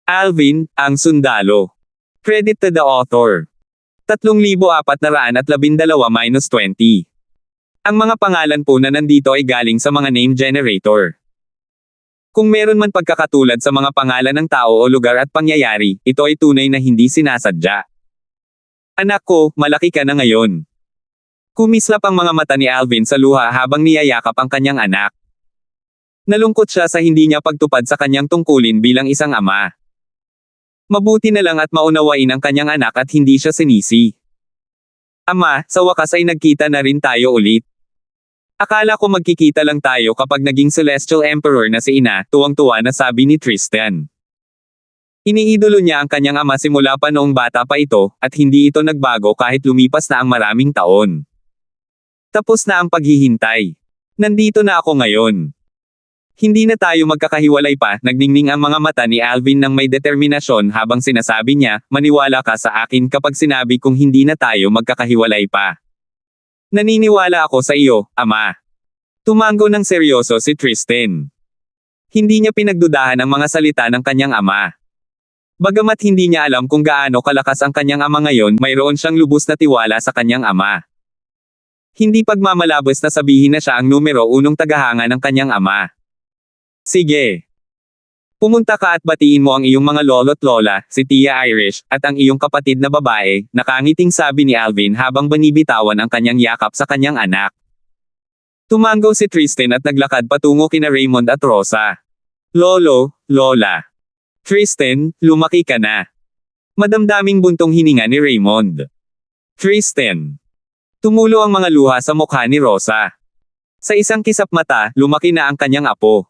Alvin, ang sundalo. Credit to the author. 3,412-20. Ang mga pangalan po na nandito ay galing sa mga name generator. Kung meron man pagkakatulad sa mga pangalan ng tao o lugar at pangyayari, ito ay tunay na hindi sinasadya. Anak ko, malaki ka na ngayon. Kumislap ang mga mata ni Alvin sa luha habang niyayakap ang kanyang anak. Nalungkot siya sa hindi niya pagtupad sa kanyang tungkulin bilang isang ama. Mabuti na lang at maunawain ang kanyang anak at hindi siya sinisi. Ama, sa wakas ay nagkita na rin tayo ulit. Akala ko magkikita lang tayo kapag naging Celestial Emperor na si Ina, tuwang-tuwa na sabi ni Tristan. Iniidolo niya ang kanyang ama simula pa noong bata pa ito, at hindi ito nagbago kahit lumipas na ang maraming taon. Tapos na ang paghihintay. Nandito na ako ngayon. Hindi na tayo magkakahiwalay pa, nagningning ang mga mata ni Alvin ng may determinasyon habang sinasabi niya, maniwala ka sa akin kapag sinabi kong hindi na tayo magkakahiwalay pa. Naniniwala ako sa iyo, ama. Tumango ng seryoso si Tristan. Hindi niya pinagdudahan ang mga salita ng kanyang ama. Bagamat hindi niya alam kung gaano kalakas ang kanyang ama ngayon, mayroon siyang lubos na tiwala sa kanyang ama. Hindi pagmamalabos na sabihin na siya ang numero unong tagahanga ng kanyang ama. Sige. Pumunta ka at batiin mo ang iyong mga lolo't lola, si Tia Irish, at ang iyong kapatid na babae, nakangiting sabi ni Alvin habang banibitawan ang kanyang yakap sa kanyang anak. Tumango si Tristan at naglakad patungo kina Raymond at Rosa. Lolo, Lola. Tristan, lumaki ka na. Madamdaming buntong hininga ni Raymond. Tristan. Tumulo ang mga luha sa mukha ni Rosa. Sa isang kisap mata, lumaki na ang kanyang apo.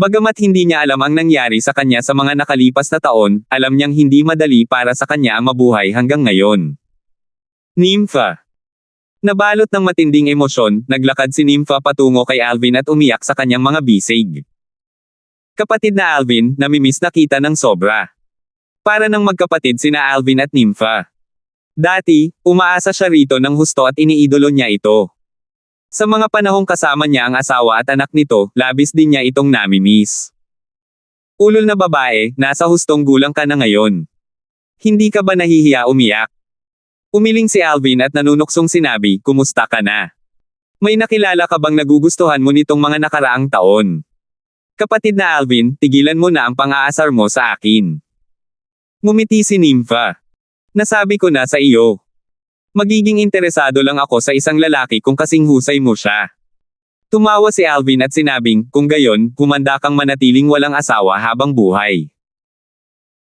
Bagamat hindi niya alam ang nangyari sa kanya sa mga nakalipas na taon, alam niyang hindi madali para sa kanya ang mabuhay hanggang ngayon. Nympha. Nabalot ng matinding emosyon, naglakad si Nympha patungo kay Alvin at umiyak sa kanyang mga bisig. Kapatid na Alvin, namimiss na kita ng sobra. Para nang magkapatid sina Alvin at Nympha. Dati, umaasa siya rito ng husto at iniidolo niya ito. Sa mga panahong kasama niya ang asawa at anak nito, labis din niya itong namimiss. Ulol na babae, nasa hustong gulang ka na ngayon. Hindi ka ba nahihiya umiyak? Umiling si Alvin at nanunuksong sinabi, kumusta ka na? May nakilala ka bang nagugustuhan mo nitong mga nakaraang taon? Kapatid na Alvin, tigilan mo na ang pang-aasar mo sa akin. Ngumiti si Nympha. Nasabi ko na sa iyo. Magiging interesado lang ako sa isang lalaki kung kasing husay mo siya. Tumawa si Alvin at sinabing, kung gayon, kumanda kang manatiling walang asawa habang buhay.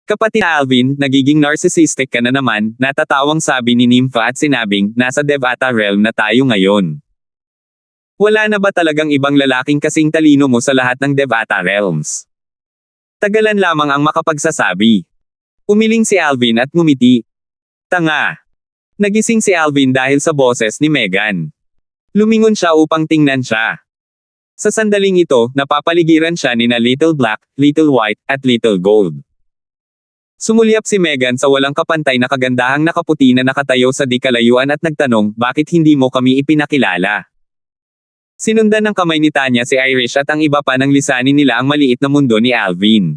Kapatid na Alvin, nagiging narcissistic ka na naman, natatawang sabi ni Nympha at sinabing, nasa Devata realm na tayo ngayon. Wala na ba talagang ibang lalaking kasing talino mo sa lahat ng Devata realms? Tagalan lamang ang makapagsasabi. Umiling si Alvin at ngumiti. Tanga. Nagising si Alvin dahil sa boses ni Megan. Lumingon siya upang tingnan siya. Sa sandaling ito, napapaligiran siya ni na Little Black, Little White, at Little Gold. Sumulyap si Megan sa walang kapantay na kagandahang nakaputi na nakatayo sa di kalayuan at nagtanong, bakit hindi mo kami ipinakilala? Sinundan ng kamay ni Tanya si Irish at ang iba pa nang lisanin nila ang maliit na mundo ni Alvin.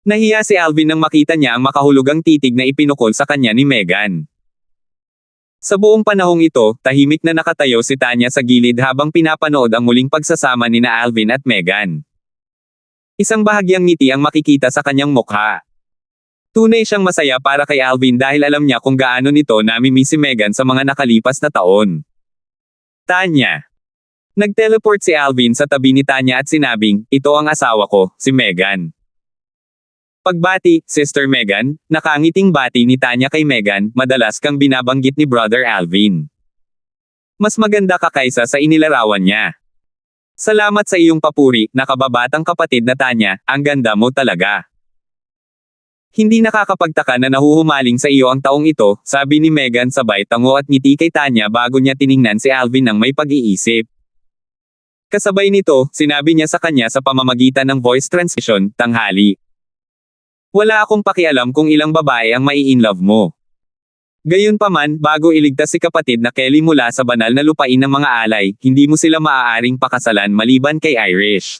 Nahiya si Alvin nang makita niya ang makahulugang titig na ipinukol sa kanya ni Megan. Sa buong panahong ito, tahimik na nakatayo si Tanya sa gilid habang pinapanood ang muling pagsasama ni na Alvin at Megan. Isang bahagyang ngiti ang makikita sa kanyang mukha. Tunay siyang masaya para kay Alvin dahil alam niya kung gaano nito namimiss si Megan sa mga nakalipas na taon. Tanya. Nag-teleport si Alvin sa tabi ni Tanya at sinabing, ito ang asawa ko, si Megan. Pagbati, Sister Megan, nakangiting bati ni Tanya kay Megan, madalas kang binabanggit ni Brother Alvin. Mas maganda ka kaysa sa inilarawan niya. Salamat sa iyong papuri, nakababatang kapatid na Tanya, ang ganda mo talaga. Hindi nakakapagtaka na nahuhumaling sa iyo ang taong ito, sabi ni Megan sabay tango at ngiti kay Tanya bago niya tiningnan si Alvin ng may pag-iisip. Kasabay nito, sinabi niya sa kanya sa pamamagitan ng voice transition, tanghali. Wala akong pakialam kung ilang babae ang mai-inlove mo. Gayunpaman, bago iligtas si kapatid na Kelly mula sa banal na lupain ng mga alay, hindi mo sila maaaring pakasalan maliban kay Irish.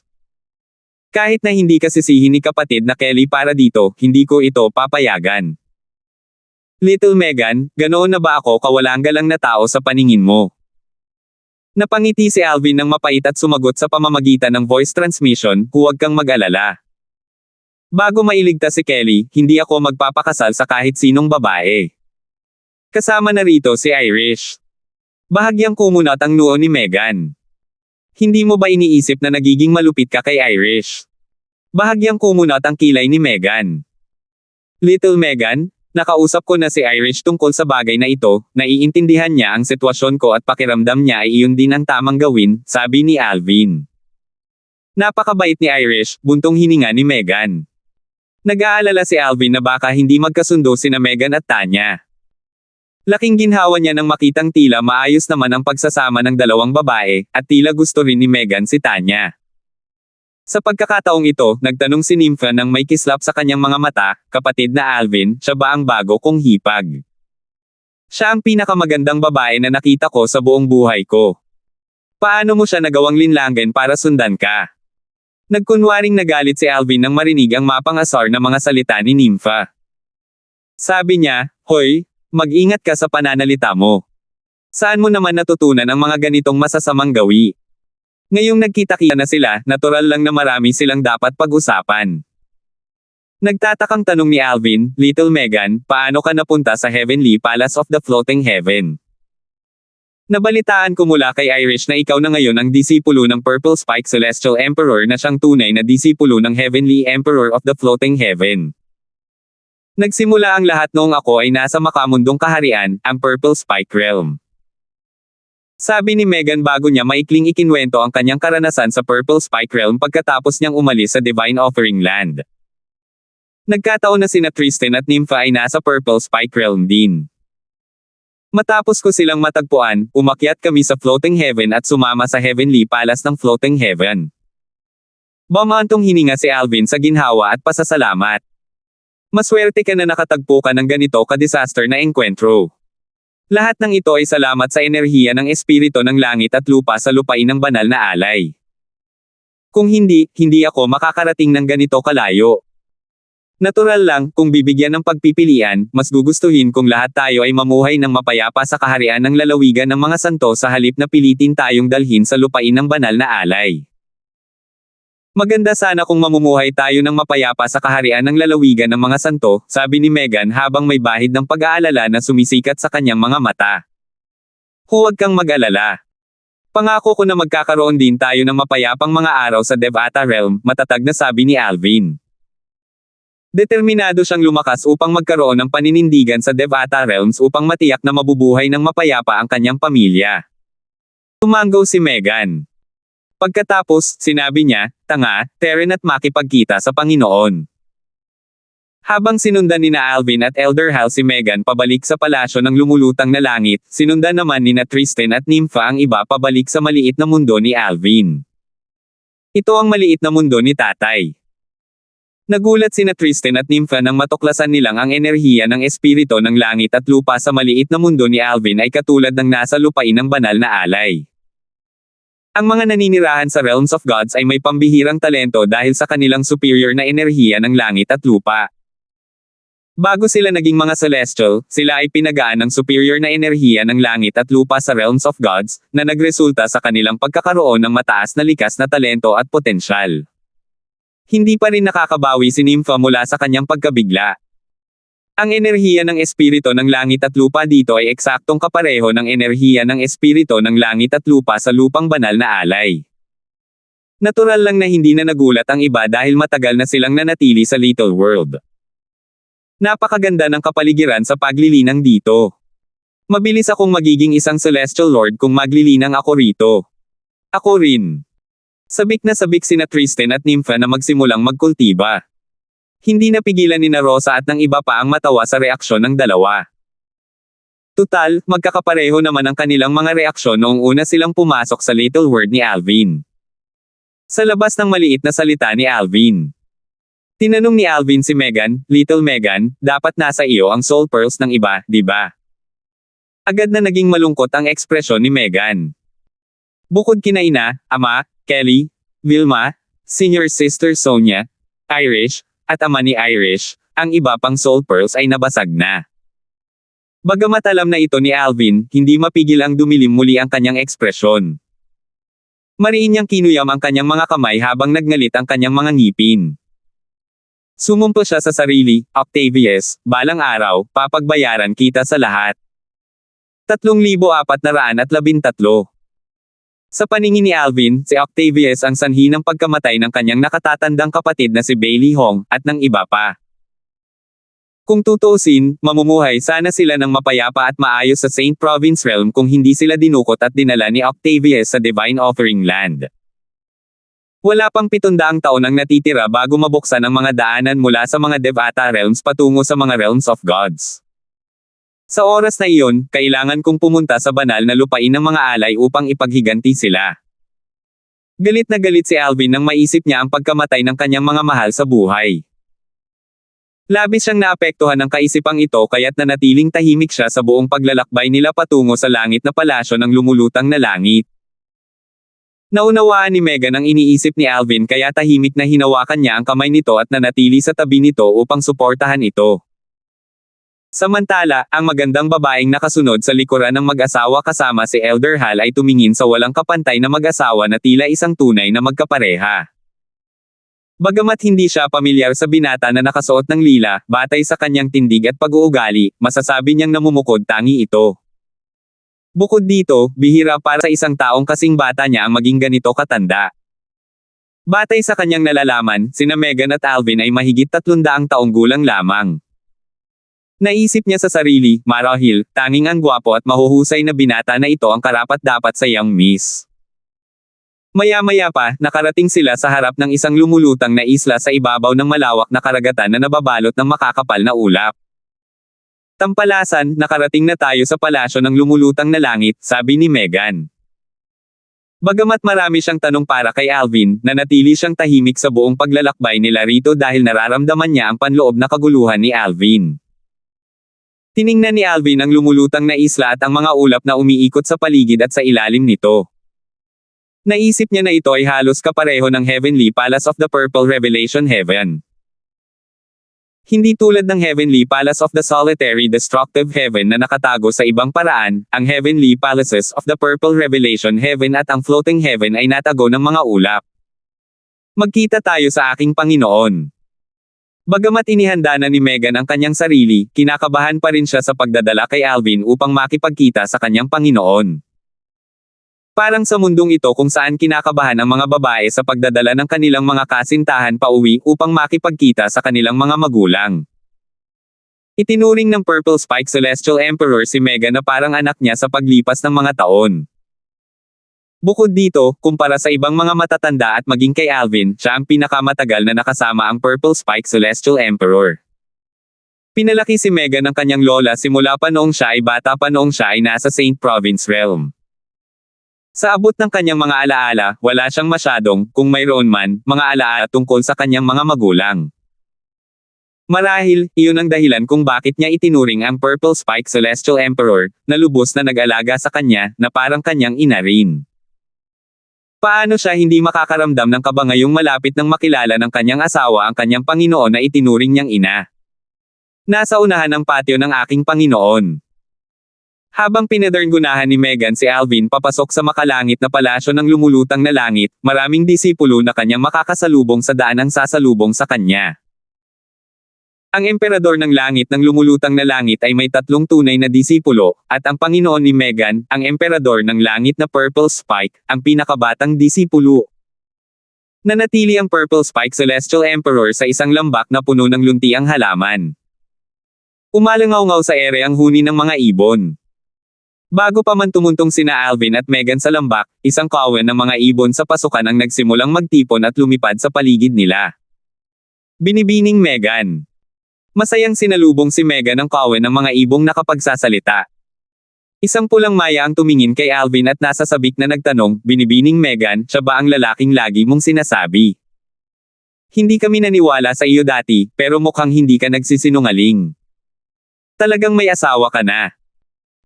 Kahit na hindi ka sisihin ni kapatid na Kelly para dito, hindi ko ito papayagan. Little Megan, ganoon na ba ako kawalang-galang na tao sa paningin mo? Napangiti si Alvin ng mapait at sumagot sa pamamagitan ng voice transmission, huwag kang mag-alala. Bago mailigtas si Kelly, hindi ako magpapakasal sa kahit sinong babae. Kasama na rito si Irish. Bahagyang kumunat ang noo ni Megan. Hindi mo ba iniisip na nagiging malupit ka kay Irish? Bahagyang kumunat ang kilay ni Megan. Little Megan, nakausap ko na si Irish tungkol sa bagay na ito, naiintindihan niya ang sitwasyon ko at pakiramdam niya ay iyon din ang tamang gawin, sabi ni Alvin. Napakabait ni Irish, buntong hininga ni Megan. Nag-aalala si Alvin na baka hindi magkasundo sina Megan at Tanya. Laking ginhawa niya nang makitang tila maayos naman ang pagsasama ng dalawang babae, at tila gusto rin ni Megan si Tanya. Sa pagkakataong ito, nagtanong si Nympha nang may kislap sa kanyang mga mata, kapatid na Alvin, siya ba ang bago kong hipag? Siya ang pinakamagandang babae na nakita ko sa buong buhay ko. Paano mo siya nagawang linlangan para sundan ka? Nagkunwaring nagalit si Alvin nang marinig ang mapang-asar na mga salita ni Nympha. Sabi niya, "Hoy, mag-ingat ka sa pananalita mo. Saan mo naman natutunan ang mga ganitong masasamang gawi?" Ngayong nagkita-kita na sila, natural lang na marami silang dapat pag-usapan. Nagtatakang tanong ni Alvin, "Little Megan, paano ka napunta sa Heavenly Palace of the Floating Heaven?" Nabalitaan ko mula kay Irish na ikaw na ngayon ang disipulo ng Purple Spike Celestial Emperor na siyang tunay na disipulo ng Heavenly Emperor of the Floating Heaven. Nagsimula ang lahat noong ako ay nasa makamundong kaharian, ang Purple Spike Realm. Sabi ni Megan bago niya maikling ikinwento ang kanyang karanasan sa Purple Spike Realm pagkatapos niyang umalis sa Divine Offering Land. Nagkataon na sina Tristan at Nympha ay nasa Purple Spike Realm din. Matapos ko silang matagpuan, umakyat kami sa Floating Heaven at sumama sa Heavenly Palace ng Floating Heaven. Bumantong hininga si Alvin sa ginhawa at pasasalamat. Maswerte ka na nakatagpo ka ng ganito ka-disaster na engkwentro. Lahat ng ito ay salamat sa enerhiya ng espiritu ng langit at lupa sa lupain ng banal na alay. Kung hindi, hindi ako makakarating ng ganito kalayo. Natural lang, kung bibigyan ng pagpipilian, mas gugustuhin kung lahat tayo ay mamuhay ng mapayapa sa kaharian ng lalawigan ng mga santo sa halip na pilitin tayong dalhin sa lupain ng banal na alay. Maganda sana kung mamumuhay tayo ng mapayapa sa kaharian ng lalawigan ng mga santo, sabi ni Megan habang may bahid ng pag-aalala na sumisikat sa kanyang mga mata. Huwag kang mag-alala. Pangako ko na magkakaroon din tayo ng mapayapang mga araw sa Devata Realm, matatag na sabi ni Alvin. Determinado siyang lumakas upang magkaroon ng paninindigan sa Devata Realms upang matiyak na mabubuhay ng mapayapa ang kanyang pamilya. Tumanggaw si Megan. Pagkatapos, sinabi niya, "Tanga, Terren at makipagkita sa Panginoon." Habang sinundan ni na Alvin at Elder Hal si Megan pabalik sa palasyo ng lumulutang na langit, sinundan naman ni na Tristan at Nympha ang iba pabalik sa maliit na mundo ni Alvin. Ito ang maliit na mundo ni Tatay. Nagulat sina Tristan at Nympha nang matuklasan nilang ang enerhiya ng espiritu ng langit at lupa sa maliit na mundo ni Alvin ay katulad ng nasa lupain ng banal na alay. Ang mga naninirahan sa Realms of Gods ay may pambihirang talento dahil sa kanilang superior na enerhiya ng langit at lupa. Bago sila naging mga celestial, sila ay pinagaan ng superior na enerhiya ng langit at lupa sa Realms of Gods, na nagresulta sa kanilang pagkakaroon ng mataas na likas na talento at potensyal. Hindi pa rin nakakabawi si Nympha mula sa kanyang pagkabigla. Ang enerhiya ng espiritu ng langit at lupa dito ay eksaktong kapareho ng enerhiya ng espiritu ng langit at lupa sa lupang banal na alay. Natural lang na hindi na nagulat ang iba dahil matagal na silang nanatili sa Little World. Napakaganda ng kapaligiran sa paglilinang dito. Mabilis akong magiging isang Celestial Lord kung maglilinang ako rito. Ako rin. Sabik na sabik sina Tristan at Nympha na magsimulang magkultiba. Hindi napigilan ni na Rosa at ng iba pa ang matawa sa reaksyon ng dalawa. Tutal, magkakapareho naman ang kanilang mga reaksyon noong una silang pumasok sa Little World ni Alvin. Sa labas ng maliit na salita ni Alvin. Tinanong ni Alvin si Megan, "Little Megan, dapat nasa iyo ang soul pearls ng iba, di ba?" Agad na naging malungkot ang ekspresyon ni Megan. Bukod kina ina, ama, Kelly, Vilma, senior sister Sonia, Irish, at ama ni Irish, ang iba pang soul pearls ay nabasag na. Bagamat alam na ito ni Alvin, hindi mapigil ang dumilim muli ang kanyang ekspresyon. Mariin niyang kinuyam ang kanyang mga kamay habang nagngalit ang kanyang mga ngipin. Sumumpo siya sa sarili, Octavius, balang araw, papagbayaran kita sa lahat. 3,413. Sa paningin ni Alvin, si Octavius ang sanhi ng pagkamatay ng kanyang nakatatandang kapatid na si Bailey Hong, at ng iba pa. Kung tutuusin, mamumuhay sana sila ng mapayapa at maayos sa Saint Province Realm kung hindi sila dinukot at dinala ni Octavius sa Divine Offering Land. Wala pang 700 taon ang natitira bago mabuksan ang mga daanan mula sa mga Devata Realms patungo sa mga Realms of Gods. Sa oras na iyon, kailangan kong pumunta sa banal na lupain ng mga alay upang ipaghiganti sila. Galit na galit si Alvin nang maisip niya ang pagkamatay ng kanyang mga mahal sa buhay. Labis siyang naapektuhan ng kaisipang ito kaya't nanatiling tahimik siya sa buong paglalakbay nila patungo sa langit na palasyo ng lumulutang na langit. Naunawaan ni Megan ang iniisip ni Alvin kaya tahimik na hinawakan niya ang kamay nito at nanatili sa tabi nito upang suportahan ito. Samantala, ang magandang babaeng nakasunod sa likuran ng mag-asawa kasama si Elder Hal ay tumingin sa walang kapantay na mag-asawa na tila isang tunay na magkapareha. Bagamat hindi siya pamilyar sa binata na nakasuot ng lila, batay sa kanyang tindig at pag-uugali, masasabi niyang namumukod tangi ito. Bukod dito, bihira para sa isang taong kasing bata niya ang maging ganito katanda. Batay sa kanyang nalalaman, sina Megan at Alvin ay mahigit 300 taong gulang lamang. Naisip niya sa sarili, marahil, tanging ang gwapo at mahuhusay na binata na ito ang karapat-dapat sa young miss. Maya-maya pa, nakarating sila sa harap ng isang lumulutang na isla sa ibabaw ng malawak na karagatan na nababalot ng makakapal na ulap. Tampalasan, nakarating na tayo sa palasyo ng lumulutang na langit, sabi ni Megan. Bagamat marami siyang tanong para kay Alvin, nanatili siyang tahimik sa buong paglalakbay nila rito dahil nararamdaman niya ang panloob na kaguluhan ni Alvin. Tiningnan ni Alvin ang lumulutang na isla at ang mga ulap na umiikot sa paligid at sa ilalim nito. Naisip niya na ito ay halos kapareho ng Heavenly Palace of the Purple Revelation Heaven. Hindi tulad ng Heavenly Palace of the Solitary Destructive Heaven na nakatago sa ibang paraan, ang Heavenly Palaces of the Purple Revelation Heaven at ang Floating Heaven ay natago ng mga ulap. Magkita tayo sa aking Panginoon. Bagamat inihanda na ni Megan ang kanyang sarili, kinakabahan pa rin siya sa pagdadala kay Alvin upang makipagkita sa kanyang Panginoon. Parang sa mundong ito kung saan kinakabahan ang mga babae sa pagdadala ng kanilang mga kasintahan pauwi upang makipagkita sa kanilang mga magulang. Itinuring ng Purple Spike Celestial Emperor si Megan na parang anak niya sa paglipas ng mga taon. Bukod dito, kumpara sa ibang mga matatanda at maging kay Alvin, siya ang pinakamatagal na nakasama ang Purple Spike Celestial Emperor. Pinalaki si Megan ng kanyang lola simula pa noong siya ay bata pa noong siya ay nasa Saint Province Realm. Sa abot ng kanyang mga alaala, wala siyang masyadong, kung mayroon man, mga alaala tungkol sa kanyang mga magulang. Marahil, iyon ang dahilan kung bakit niya itinuring ang Purple Spike Celestial Emperor, na lubos na nag-alaga sa kanya, na parang kanyang ina rin. Paano siya hindi makakaramdam ng kaba ngayong malapit ng makilala ng kanyang asawa ang kanyang Panginoon na itinuring niyang ina? Nasa unahan ng patio ng aking Panginoon. Habang pinaderngunahan ni Megan si Alvin papasok sa makalangit na palasyo ng lumulutang na langit, maraming disipulo na kanyang makakasalubong sa daan ang sasalubong sa kanya. Ang emperador ng langit ng lumulutang na langit ay may 3 tunay na disipulo, at ang Panginoon ni Megan, ang emperador ng langit na Purple Spike, ang pinakabatang disipulo. Nanatili ang Purple Spike Celestial Emperor sa isang lambak na puno ng luntiang halaman. Umalangaw-ngaw sa ere ang huni ng mga ibon. Bago pa man tumuntong sina Alvin at Megan sa lambak, isang kawan ng mga ibon sa pasukan ang nagsimulang magtipon at lumipad sa paligid nila. Binibining Megan. Masayang sinalubong si Megan ng kawan ng mga ibong nakapagsasalita. Isang pulang maya ang tumingin kay Alvin at nasa sabik na nagtanong, "Binibining Megan, siya ba ang lalaking lagi mong sinasabi? Hindi kami naniwala sa iyo dati, pero mukhang hindi ka nagsisinungaling. Talagang may asawa ka na.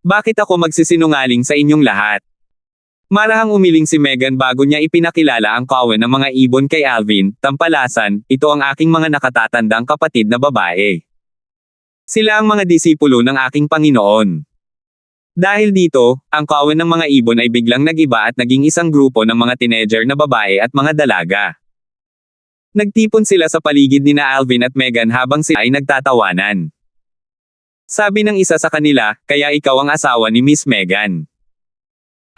Bakit ako magsisinungaling sa inyong lahat?" Marahang umiling si Megan bago niya ipinakilala ang kawan ng mga ibon kay Alvin, tampalasan, ito ang aking mga nakatatandang kapatid na babae. Sila ang mga disipulo ng aking Panginoon. Dahil dito, ang kawan ng mga ibon ay biglang nag-iba at naging isang grupo ng mga teenager na babae at mga dalaga. Nagtipon sila sa paligid ni na Alvin at Megan habang sila ay nagtatawanan. Sabi ng isa sa kanila, kaya ikaw ang asawa ni Miss Megan.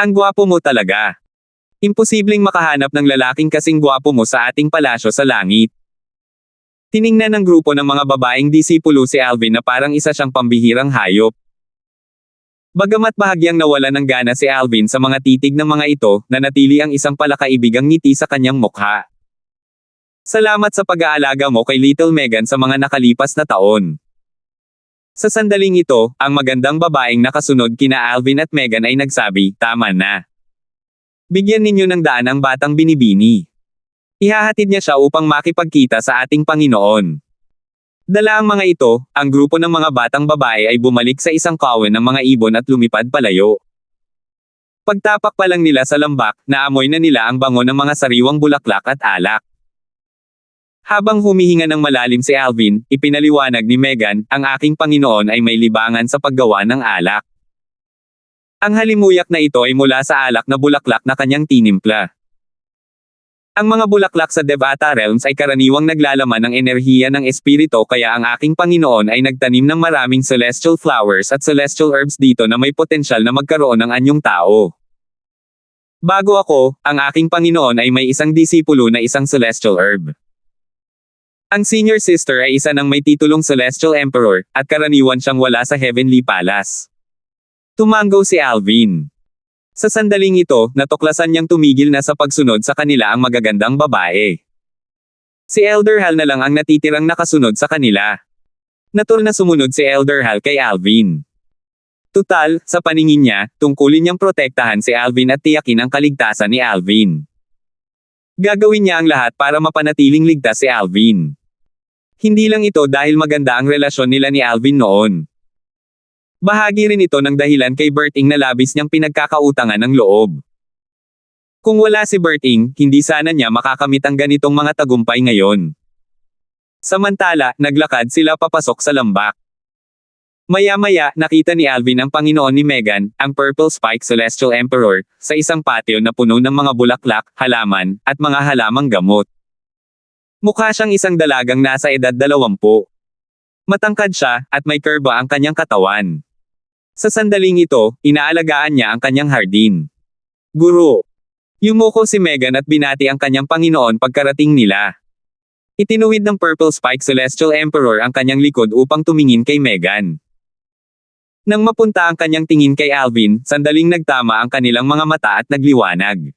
Ang gwapo mo talaga. Imposibleng makahanap ng lalaking kasing gwapo mo sa ating palasyo sa langit. Tiningnan ng grupo ng mga babaeng disipulo si Alvin na parang isa siyang pambihirang hayop. Bagamat bahagyang nawala ng gana si Alvin sa mga titig ng mga ito, nanatili ang isang palakaibigang ngiti sa kanyang mukha. Salamat sa pag-aalaga mo kay Little Megan sa mga nakalipas na taon. Sa sandaling ito, ang magandang babaeng nakasunod kina Alvin at Megan ay nagsabi, tama na. Bigyan ninyo ng daan ang batang binibini. Ihahatid niya siya upang makipagkita sa ating Panginoon. Dala ang mga ito, ang grupo ng mga batang babae ay bumalik sa isang kawan ng mga ibon at lumipad palayo. Pagtapak pa lang nila sa lambak, naamoy na nila ang bango ng mga sariwang bulaklak at alak. Habang humihinga ng malalim si Alvin, ipinaliwanag ni Megan, ang aking Panginoon ay may libangan sa paggawa ng alak. Ang halimuyak na ito ay mula sa alak na bulaklak na kanyang tinimpla. Ang mga bulaklak sa Devata Realms ay karaniwang naglalaman ng enerhiya ng espiritu kaya ang aking Panginoon ay nagtanim ng maraming celestial flowers at celestial herbs dito na may potensyal na magkaroon ng anyong tao. Bago ako, ang aking Panginoon ay may isang disipulo na isang celestial herb. Ang senior sister ay isa ng may titulong Celestial Emperor, at karaniwan siyang wala sa Heavenly Palace. Tumango si Alvin. Sa sandaling ito, natuklasan niyang tumigil na sa pagsunod sa kanila ang magagandang babae. Si Elder Hal na lang ang natitirang nakasunod sa kanila. Natural na sumunod si Elder Hal kay Alvin. Tutal, sa paningin niya, tungkulin niyang protektahan si Alvin at tiyakin ang kaligtasan ni Alvin. Gagawin niya ang lahat para mapanatiling ligtas si Alvin. Hindi lang ito dahil maganda ang relasyon nila ni Alvin noon. Bahagi rin ito ng dahilan kay Berting na labis niyang pinagkakautangan ng loob. Kung wala si Berting, hindi sana niya makakamit ang ganitong mga tagumpay ngayon. Samantala, naglakad sila papasok sa lambak. Maya-maya, nakita ni Alvin ang Panginoon ni Megan, ang Purple Spike Celestial Emperor, sa isang patio na puno ng mga bulaklak, halaman, at mga halamang gamot. Mukha siyang isang dalagang nasa edad 20. Matangkad siya, at may kurba ang kanyang katawan. Sa sandaling ito, inaalagaan niya ang kanyang hardin. Guro. Yumuko si Megan at binati ang kanyang Panginoon pagkarating nila. Itinuwid ng Purple Spike Celestial Emperor ang kanyang likod upang tumingin kay Megan. Nang mapunta ang kanyang tingin kay Alvin, sandaling nagtama ang kanilang mga mata at nagliwanag.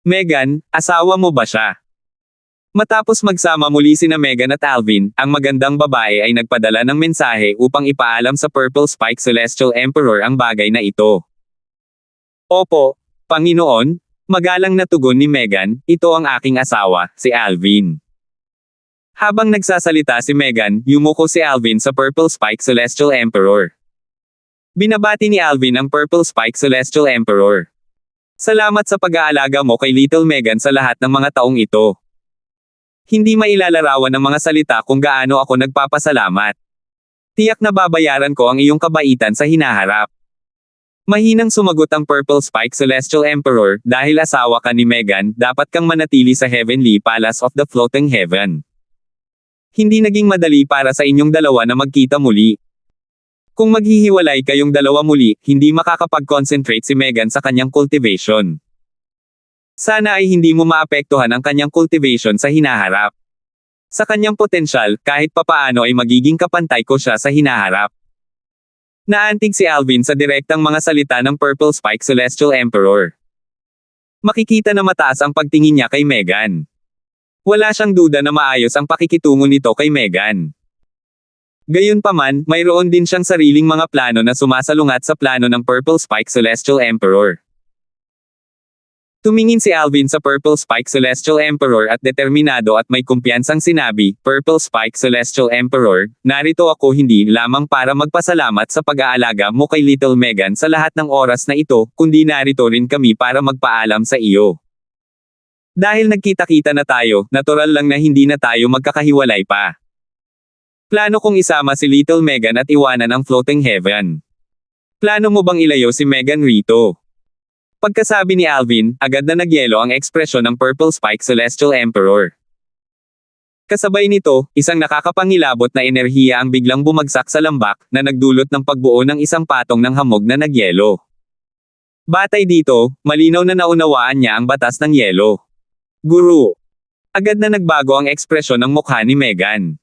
Megan, asawa mo ba siya? Matapos magsama muli sina Megan at Alvin, ang magandang babae ay nagpadala ng mensahe upang ipaalam sa Purple Spike Celestial Emperor ang bagay na ito. Opo, Panginoon, magalang na tugon ni Megan, ito ang aking asawa, si Alvin. Habang nagsasalita si Megan, yumuko si Alvin sa Purple Spike Celestial Emperor. Binabati ni Alvin ang Purple Spike Celestial Emperor. Salamat sa pag-aalaga mo kay Little Megan sa lahat ng mga taong ito. Hindi mailalarawan ng mga salita kung gaano ako nagpapasalamat. Tiyak na babayaran ko ang iyong kabaitan sa hinaharap. Mahinang sumagot ang Purple Spike Celestial Emperor, dahil asawa ka ni Megan, dapat kang manatili sa Heavenly Palace of the Floating Heaven. Hindi naging madali para sa inyong dalawa na magkita muli. Kung maghihiwalay kayong dalawa muli, hindi makakapag-concentrate si Megan sa kanyang cultivation. Sana ay hindi mo maapektuhan ang kanyang cultivation sa hinaharap. Sa kanyang potensyal, kahit papaano ay magiging kapantay ko siya sa hinaharap. Naantig si Alvin sa direktang mga salita ng Purple Spike Celestial Emperor. Makikita na mataas ang pagtingin niya kay Megan. Wala siyang duda na maayos ang pakikitungo nito kay Megan. Gayunpaman, mayroon din siyang sariling mga plano na sumasalungat sa plano ng Purple Spike Celestial Emperor. Tumingin si Alvin sa Purple Spike Celestial Emperor at determinado at may kumpiyansang sinabi, "Purple Spike Celestial Emperor, narito ako hindi lamang para magpasalamat sa pag-aalaga mo kay Little Megan sa lahat ng oras na ito, kundi narito rin kami para magpaalam sa iyo. Dahil nagkita-kita na tayo, natural lang na hindi na tayo magkakahiwalay pa. Plano kong isama si Little Megan at iwanan ang Floating Heaven. Plano mo bang ilayo si Megan rito?" Pagkasabi ni Alvin, agad na nagyelo ang ekspresyon ng Purple Spike Celestial Emperor. Kasabay nito, isang nakakapangilabot na enerhiya ang biglang bumagsak sa lambak, na nagdulot ng pagbuo ng isang patong ng hamog na nagyelo. Batay dito, malinaw na naunawaan niya ang batas ng yelo. Guru. Agad na nagbago ang ekspresyon ng mukha ni Megan.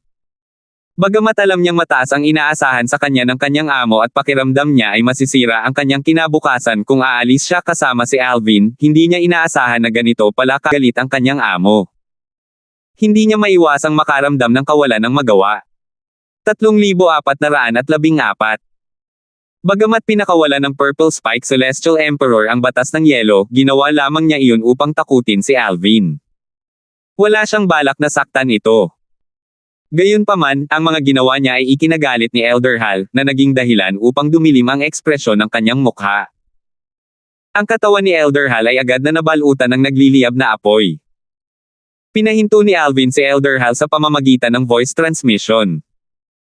Bagamat alam niyang mataas ang inaasahan sa kanya ng kanyang amo at pakiramdam niya ay masisira ang kanyang kinabukasan kung aalis siya kasama si Alvin, hindi niya inaasahan na ganito pala kagalit ang kanyang amo. Hindi niya maiwasang makaramdam ng kawalan ng magawa. 3,414. Bagamat pinakawalan ng Purple Spike Celestial Emperor ang batas ng yelo, ginawa lamang niya iyon upang takutin si Alvin. Wala siyang balak na saktan ito. Gayunpaman, ang mga ginawa niya ay ikinagalit ni Elder Hal, na naging dahilan upang dumilim ang ekspresyon ng kanyang mukha. Ang katawan ni Elder Hal ay agad na nabalutan ng nagliliyab na apoy. Pinahinto ni Alvin si Elder Hal sa pamamagitan ng voice transmission.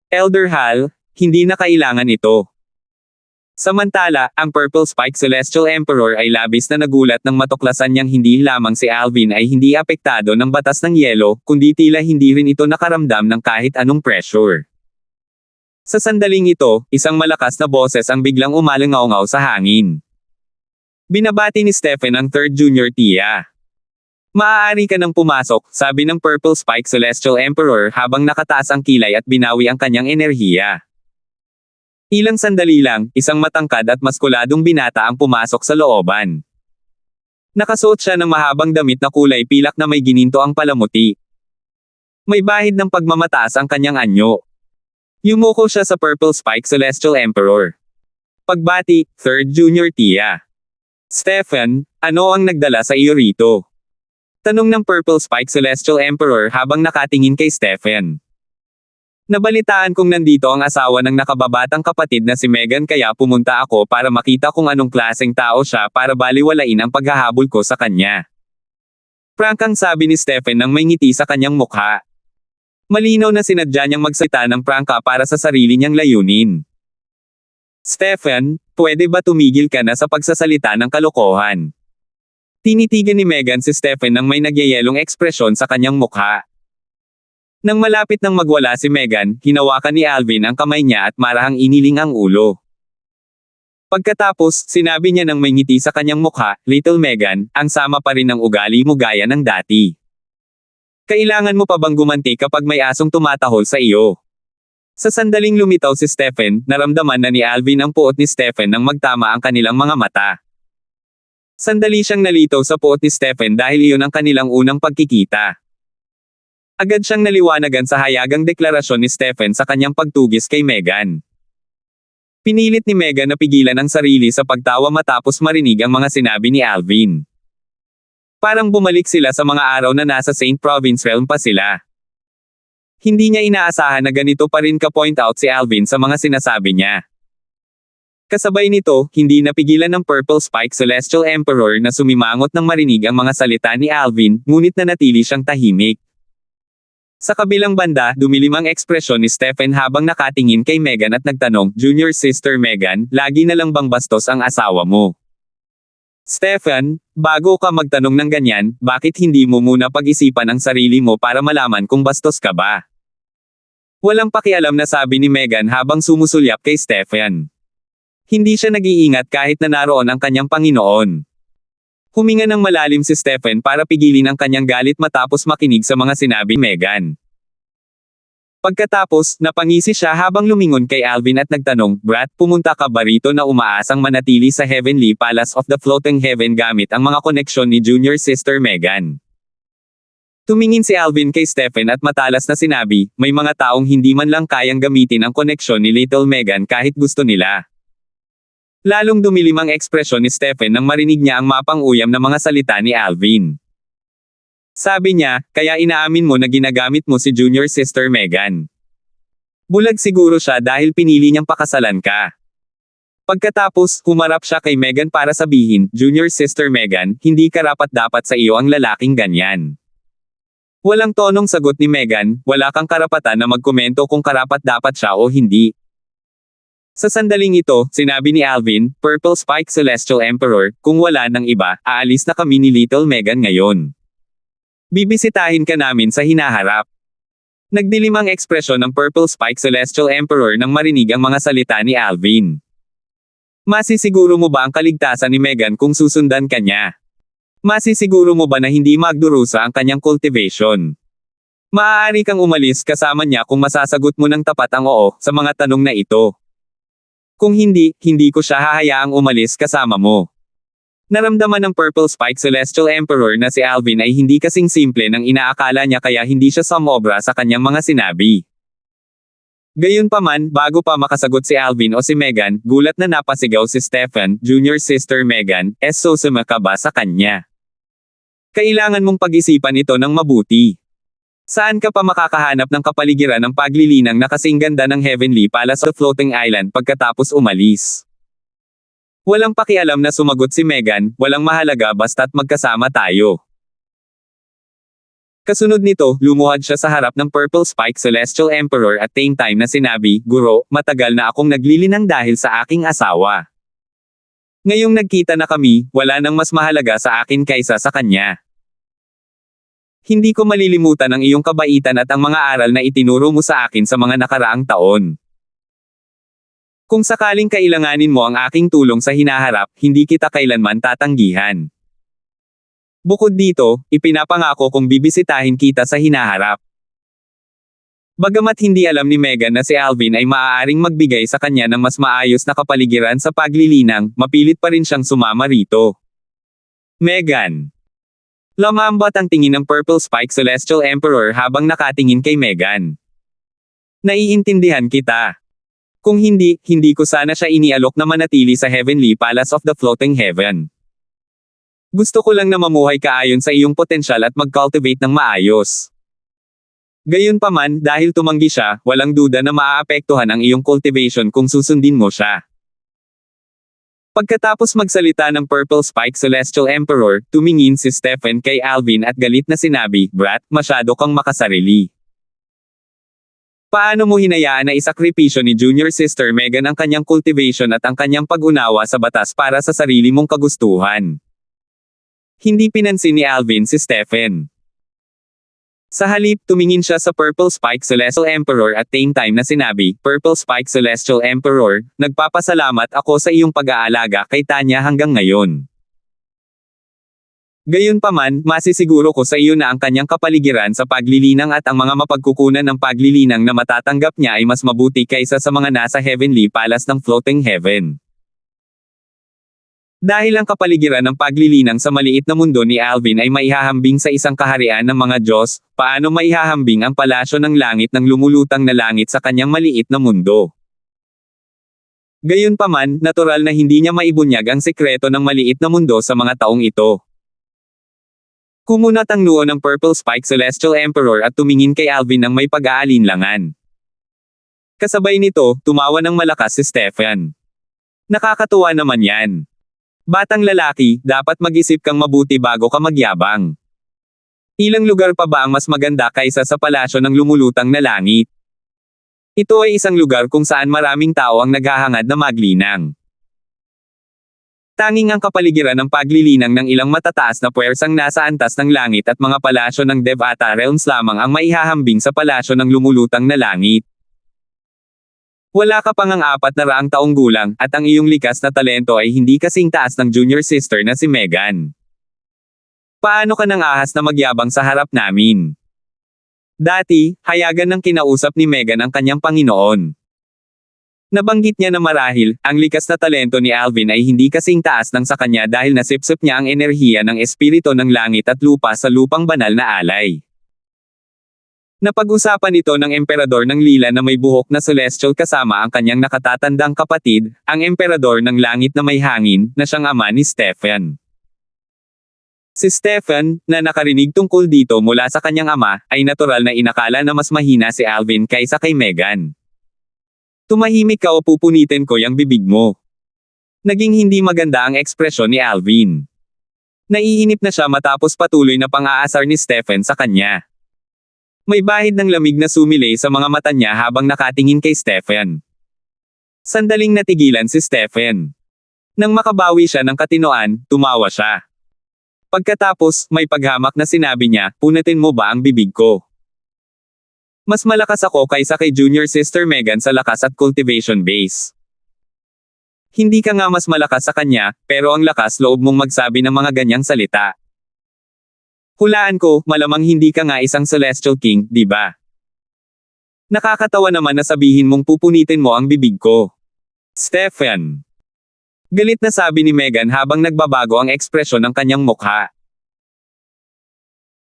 "Elder Hal, hindi na kailangan ito." Samantala, ang Purple Spike Celestial Emperor ay labis na nagulat nang matuklasan niyang hindi lamang si Alvin ay hindi apektado ng batas ng yelo, kundi tila hindi rin ito nakaramdam ng kahit anong pressure. Sa sandaling ito, isang malakas na boses ang biglang umalingaw sa hangin. Binabati ni Stephen ang third junior tiya. "Maaari ka nang pumasok," sabi ng Purple Spike Celestial Emperor habang nakataas ang kilay at binawi ang kanyang enerhiya. Ilang sandali lang, isang matangkad at maskuladong binata ang pumasok sa looban. Nakasuot siya ng mahabang damit na kulay pilak na may gininto ang palamuti. May bahid ng pagmamataas ang kanyang anyo. Yumuko siya sa Purple Spike Celestial Emperor. Pagbati, third junior tiya. "Stephen, ano ang nagdala sa iyo rito?" Tanong ng Purple Spike Celestial Emperor habang nakatingin kay Stephen. "Nabalitaan kong nandito ang asawa ng nakababatang kapatid na si Megan kaya pumunta ako para makita kung anong klaseng tao siya para baliwalain ang paghahabol ko sa kanya." Prangkang sabi ni Stephen nang may ngiti sa kanyang mukha. Malinaw na sinadya niyang magsalita ng prangka para sa sarili niyang layunin. "Stephen, pwede ba tumigil ka na sa pagsasalita ng kalokohan?" Tinitigan ni Megan si Stephen nang may nagyayelong ekspresyon sa kanyang mukha. Nang malapit nang magwala si Megan, hinawakan ni Alvin ang kamay niya at marahang iniling ang ulo. Pagkatapos, sinabi niya nang may ngiti sa kanyang mukha, "Little Megan, ang sama pa rin ng ugali mo gaya ng dati. Kailangan mo pa bang gumanti kapag may asong tumatahol sa iyo?" Sa sandaling lumitaw si Stephen, naramdaman na ni Alvin ang puot ni Stephen nang magtama ang kanilang mga mata. Sandali siyang nalitaw sa puot ni Stephen dahil iyon ang kanilang unang pagkikita. Agad siyang naliwanagan sa hayagang deklarasyon ni Stephen sa kanyang pagtugis kay Megan. Pinilit ni Megan na pigilan ang sarili sa pagtawa matapos marinig ang mga sinabi ni Alvin. Parang bumalik sila sa mga araw na nasa St. Province Realm pa sila. Hindi niya inaasahan na ganito pa rin ka-point out si Alvin sa mga sinasabi niya. Kasabay nito, hindi napigilan ng Purple Spike Celestial Emperor na sumimangot nang marinig ang mga salita ni Alvin, ngunit nanatili siyang tahimik. Sa kabilang banda, dumilim ang ekspresyon ni Stephen habang nakatingin kay Megan at nagtanong, "Junior sister Megan, lagi na lang bang bastos ang asawa mo?" "Stephen, bago ka magtanong ng ganyan, bakit hindi mo muna pag-isipan ang sarili mo para malaman kung bastos ka ba?" Walang pakialam na sabi ni Megan habang sumusulyap kay Stephen. Hindi siya nag-iingat kahit na naroon ang kanyang Panginoon. Huminga ng malalim si Stephen para pigilin ang kanyang galit matapos makinig sa mga sinabi ni Megan. Pagkatapos, napangisi siya habang lumingon kay Alvin at nagtanong, "Brat, pumunta ka ba rito na umaasang manatili sa Heavenly Palace of the Floating Heaven gamit ang mga koneksyon ni Junior Sister Megan?" Tumingin si Alvin kay Stephen at matalas na sinabi, "May mga taong hindi man lang kayang gamitin ang koneksyon ni Little Megan kahit gusto nila. Lalong dumilim ang ekspresyon ni Stephen nang marinig niya ang mapang-uyam na mga salita ni Alvin. Sabi niya, kaya inaamin mo na ginagamit mo si junior sister Megan. Bulag siguro siya dahil pinili niyang pakasalan ka. Pagkatapos, humarap siya kay Megan para sabihin, junior sister Megan, hindi karapat-dapat sa iyo ang lalaking ganyan. Walang tonong sagot ni Megan, wala kang karapatan na magkomento kung karapat-dapat siya o hindi. Sa sandaling ito, sinabi ni Alvin, Purple Spike Celestial Emperor, kung wala nang iba, aalis na kami ni Little Megan ngayon. Bibisitahin ka namin sa hinaharap. Nagdilim ang ekspresyon ng Purple Spike Celestial Emperor nang marinig ang mga salita ni Alvin. Masisiguro mo ba ang kaligtasan ni Megan kung susundan ka niya? Masisiguro mo ba na hindi magdurusa ang kanyang cultivation? Maaari kang umalis kasama niya kung masasagot mo ng tapat ang oo sa mga tanong na ito. Kung hindi, hindi ko siya hahayaang umalis kasama mo. Naramdaman ng Purple Spike Celestial Emperor na si Alvin ay hindi kasing simple ng inaakala niya kaya hindi siya sumobra sa kanyang mga sinabi. Gayunpaman, bago pa makasagot si Alvin o si Megan, gulat na napasigaw si Stephen, junior sister Megan, so sumakaba sa kanya. Kailangan mong pag-isipan ito ng mabuti. Saan ka pa makakahanap ng kapaligiran ng paglilinang na kasing ganda ng Heavenly Palace sa Floating Island pagkatapos umalis? Walang pakialam na sumagot si Megan, walang mahalaga basta't magkasama tayo. Kasunod nito, lumuhad siya sa harap ng Purple Spike Celestial Emperor at same time na sinabi, Guro, matagal na akong naglilinang dahil sa aking asawa. Ngayong nagkita na kami, wala nang mas mahalaga sa akin kaysa sa kanya. Hindi ko malilimutan ang iyong kabaitan at ang mga aral na itinuro mo sa akin sa mga nakaraang taon. Kung sakaling kailanganin mo ang aking tulong sa hinaharap, hindi kita kailanman tatanggihan. Bukod dito, ipinapangako kong bibisitahin kita sa hinaharap. Bagamat hindi alam ni Megan na si Alvin ay maaaring magbigay sa kanya ng mas maayos na kapaligiran sa paglilinang, mapilit pa rin siyang sumama rito. Megan. Lamambat ang tingin ng Purple Spike Celestial Emperor habang nakatingin kay Megan. Naiintindihan kita. Kung hindi, hindi ko sana siya inialok na manatili sa Heavenly Palace of the Floating Heaven. Gusto ko lang na mamuhay ka ayon sa iyong potensyal at mag-cultivate ng maayos. Gayunpaman, dahil tumanggi siya, walang duda na maaapektuhan ang iyong cultivation kung susundin mo siya. Pagkatapos magsalita ng Purple Spike Celestial Emperor, tumingin si Stephen kay Alvin at galit na sinabi, Brat, masyado kang makasarili. Paano mo hinayaan na isakripisyo ni Junior Sister Megan ang kanyang cultivation at ang kanyang pag-unawa sa batas para sa sarili mong kagustuhan? Hindi pinansin ni Alvin si Stephen. Sa halip, tumingin siya sa Purple Spike Celestial Emperor at same time na sinabi, Purple Spike Celestial Emperor, nagpapasalamat ako sa iyong pag-aalaga kay Tanya hanggang ngayon. Gayunpaman, masisiguro ko sa iyo na ang kanyang kapaligiran sa paglilinang at ang mga mapagkukunan ng paglilinang na matatanggap niya ay mas mabuti kaysa sa mga nasa Heavenly Palace ng Floating Heaven. Dahil ang kapaligiran ng paglilinang sa maliit na mundo ni Alvin ay maihahambing sa isang kaharian ng mga Diyos, paano maihahambing ang palasyo ng langit ng lumulutang na langit sa kanyang maliit na mundo? Gayunpaman, natural na hindi niya maibunyag ang sekreto ng maliit na mundo sa mga taong ito. Kumunat ang noo ng Purple Spike Celestial Emperor at tumingin kay Alvin ng may pag-aalinlangan. Kasabay nito, tumawa ng malakas si Stephen. Nakakatuwa naman yan. Batang lalaki, dapat mag-isip kang mabuti bago ka magyabang. Ilang lugar pa ba ang mas maganda kaysa sa palasyo ng lumulutang na langit? Ito ay isang lugar kung saan maraming tao ang naghahangad na maglinang. Tanging ang kapaligiran ng paglilinang ng ilang matataas na puwersang nasa antas ng langit at mga palasyo ng Devata Realms lamang ang maihahambing sa palasyo ng lumulutang na langit. Wala ka pang ang 400 taong gulang, at ang iyong likas na talento ay hindi kasing taas ng junior sister na si Megan. Paano ka nang ahas na magyabang sa harap namin? Dati, hayagan ng kinausap ni Megan ang kanyang Panginoon. Nabanggit niya na marahil, ang likas na talento ni Alvin ay hindi kasing taas ng sa kanya dahil nasipsip niya ang enerhiya ng espiritu ng langit at lupa sa lupang banal na alay. Napag-usapan ito ng emperador ng Lila na may buhok na celestial kasama ang kanyang nakatatandang kapatid, ang emperador ng langit na may hangin, na siyang ama ni Stefan. Si Stefan, na nakarinig tungkol dito mula sa kanyang ama, ay natural na inakala na mas mahina si Alvin kaysa kay Megan. Tumahimik ka o pupunitin ko yung bibig mo. Naging hindi maganda ang ekspresyon ni Alvin. Naiinip na siya matapos patuloy na pang-aasar ni Stefan sa kanya. May bahid ng lamig na sumilay sa mga mata niya habang nakatingin kay Stefan. Sandaling natigilan si Stefan. Nang makabawi siya ng katinoan, tumawa siya. Pagkatapos, may paghamak na sinabi niya, punatin mo ba ang bibig ko? Mas malakas ako kaysa kay junior sister Megan sa lakas at cultivation base. Hindi ka nga mas malakas sa kanya, pero ang lakas loob mong magsabi ng mga ganyang salita. Hulaan ko, malamang hindi ka nga isang celestial king, di ba? Nakakatawa naman na sabihin mong pupunitin mo ang bibig ko. Stefan. Galit na sabi ni Megan habang nagbabago ang ekspresyon ng kanyang mukha.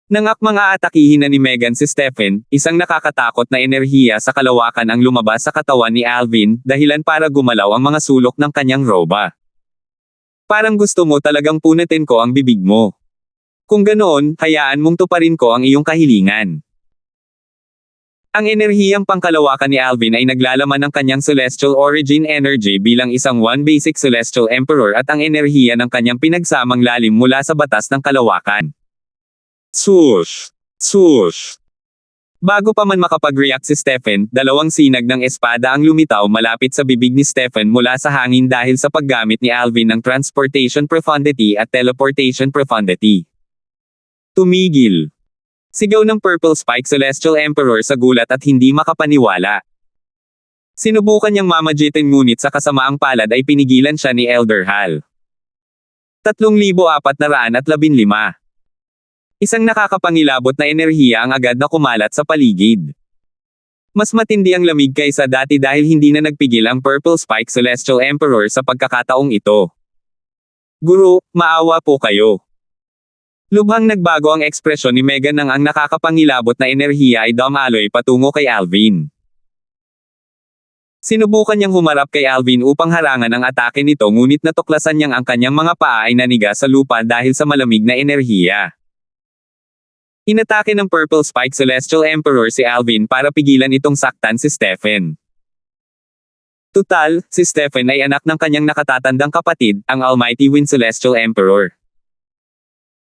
Nang akmang aatakihin na ni Megan si Stefan, isang nakakatakot na enerhiya sa kalawakan ang lumabas sa katawan ni Alvin, dahilan para gumalaw ang mga sulok ng kanyang roba. Parang gusto mo talagang punitin ko ang bibig mo. Kung ganoon, hayaan mong tuparin ko ang iyong kahilingan. Ang enerhiyang pangkalawakan ni Alvin ay naglalaman ng kanyang celestial origin energy bilang isang one basic celestial emperor at ang enerhiya ng kanyang pinagsamang lalim mula sa batas ng kalawakan. Swoosh! Swoosh! Bago pa man makapag-react si Stefan, dalawang sinag ng espada ang lumitaw malapit sa bibig ni Stefan mula sa hangin dahil sa paggamit ni Alvin ng transportation profundity at teleportation profundity. Tumigil! Sigaw ng Purple Spike Celestial Emperor sa gulat at hindi makapaniwala. Sinubukan niyang mamagitin ngunit sa kasamaang palad ay pinigilan siya ni Elder Hal. 3,415. Isang nakakapangilabot na enerhiya ang agad na kumalat sa paligid. Mas matindi ang lamig kaysa dati dahil hindi na nagpigil ang Purple Spike Celestial Emperor sa pagkakataong ito. Guro, maawa po kayo. Lubhang nagbago ang ekspresyon ni Megan nang ang nakakapangilabot na enerhiya ay dumaloy patungo kay Alvin. Sinubukan niyang humarap kay Alvin upang harangan ang atake nito ngunit natuklasan niyang ang kanyang mga paa ay naniga sa lupa dahil sa malamig na enerhiya. Inatake ng Purple Spike Celestial Emperor si Alvin para pigilan itong saktan si Stefan. Tutal, si Stefan ay anak ng kanyang nakatatandang kapatid, ang Almighty Wind Celestial Emperor.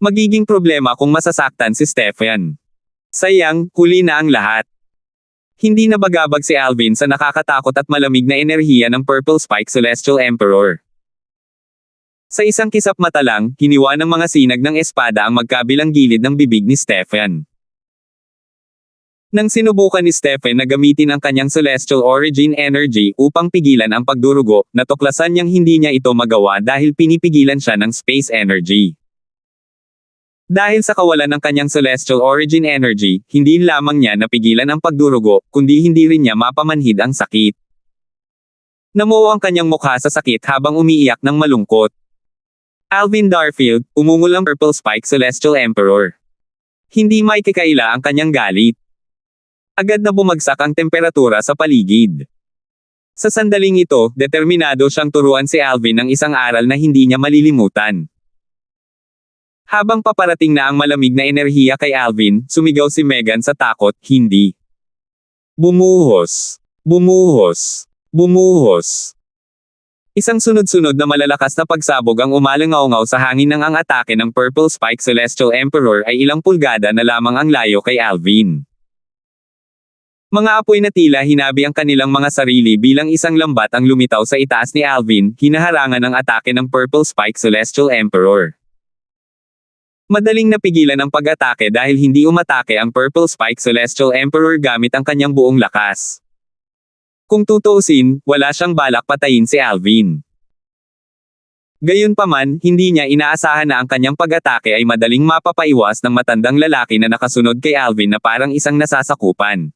Magiging problema kung masasaktan si Stefan. Sayang, huli na ang lahat. Hindi na bagabag si Alvin sa nakakatakot at malamig na enerhiya ng Purple Spike Celestial Emperor. Sa isang kisap mata lang, hiniwa ng mga sinag ng espada ang magkabilang gilid ng bibig ni Stefan. Nang sinubukan ni Stefan na gamitin ang kanyang celestial origin energy upang pigilan ang pagdurugo, natuklasan niyang hindi niya ito magawa dahil pinipigilan siya ng space energy. Dahil sa kawalan ng kanyang celestial origin energy, hindi lamang niya napigilan ang pagdurugo, kundi hindi rin niya mapamanhid ang sakit. Namuo ang kanyang mukha sa sakit habang umiiyak ng malungkot. Alvin Darfield, umungol ang Purple Spike Celestial Emperor. Hindi may kikaila ang kanyang galit. Agad na bumagsak ang temperatura sa paligid. Sa sandaling ito, determinado siyang turuan si Alvin ng isang aral na hindi niya malilimutan. Habang paparating na ang malamig na enerhiya kay Alvin, sumigaw si Megan sa takot, hindi. Bumuhos. Bumuhos. Bumuhos. Isang sunod-sunod na malalakas na pagsabog ang umalangaw-ngaw sa hangin nang ang atake ng Purple Spike Celestial Emperor ay ilang pulgada na lamang ang layo kay Alvin. Mga apoy na tila hinabi ang kanilang mga sarili bilang isang lambat ang lumitaw sa itaas ni Alvin, hinaharangan ng atake ng Purple Spike Celestial Emperor. Madaling napigilan ang pag-atake dahil hindi umatake ang Purple Spike Celestial Emperor gamit ang kanyang buong lakas. Kung tutuusin, wala siyang balak patayin si Alvin. Gayunpaman, hindi niya inaasahan na ang kanyang pag-atake ay madaling mapapaiwas ng matandang lalaki na nakasunod kay Alvin na parang isang nasasakupan.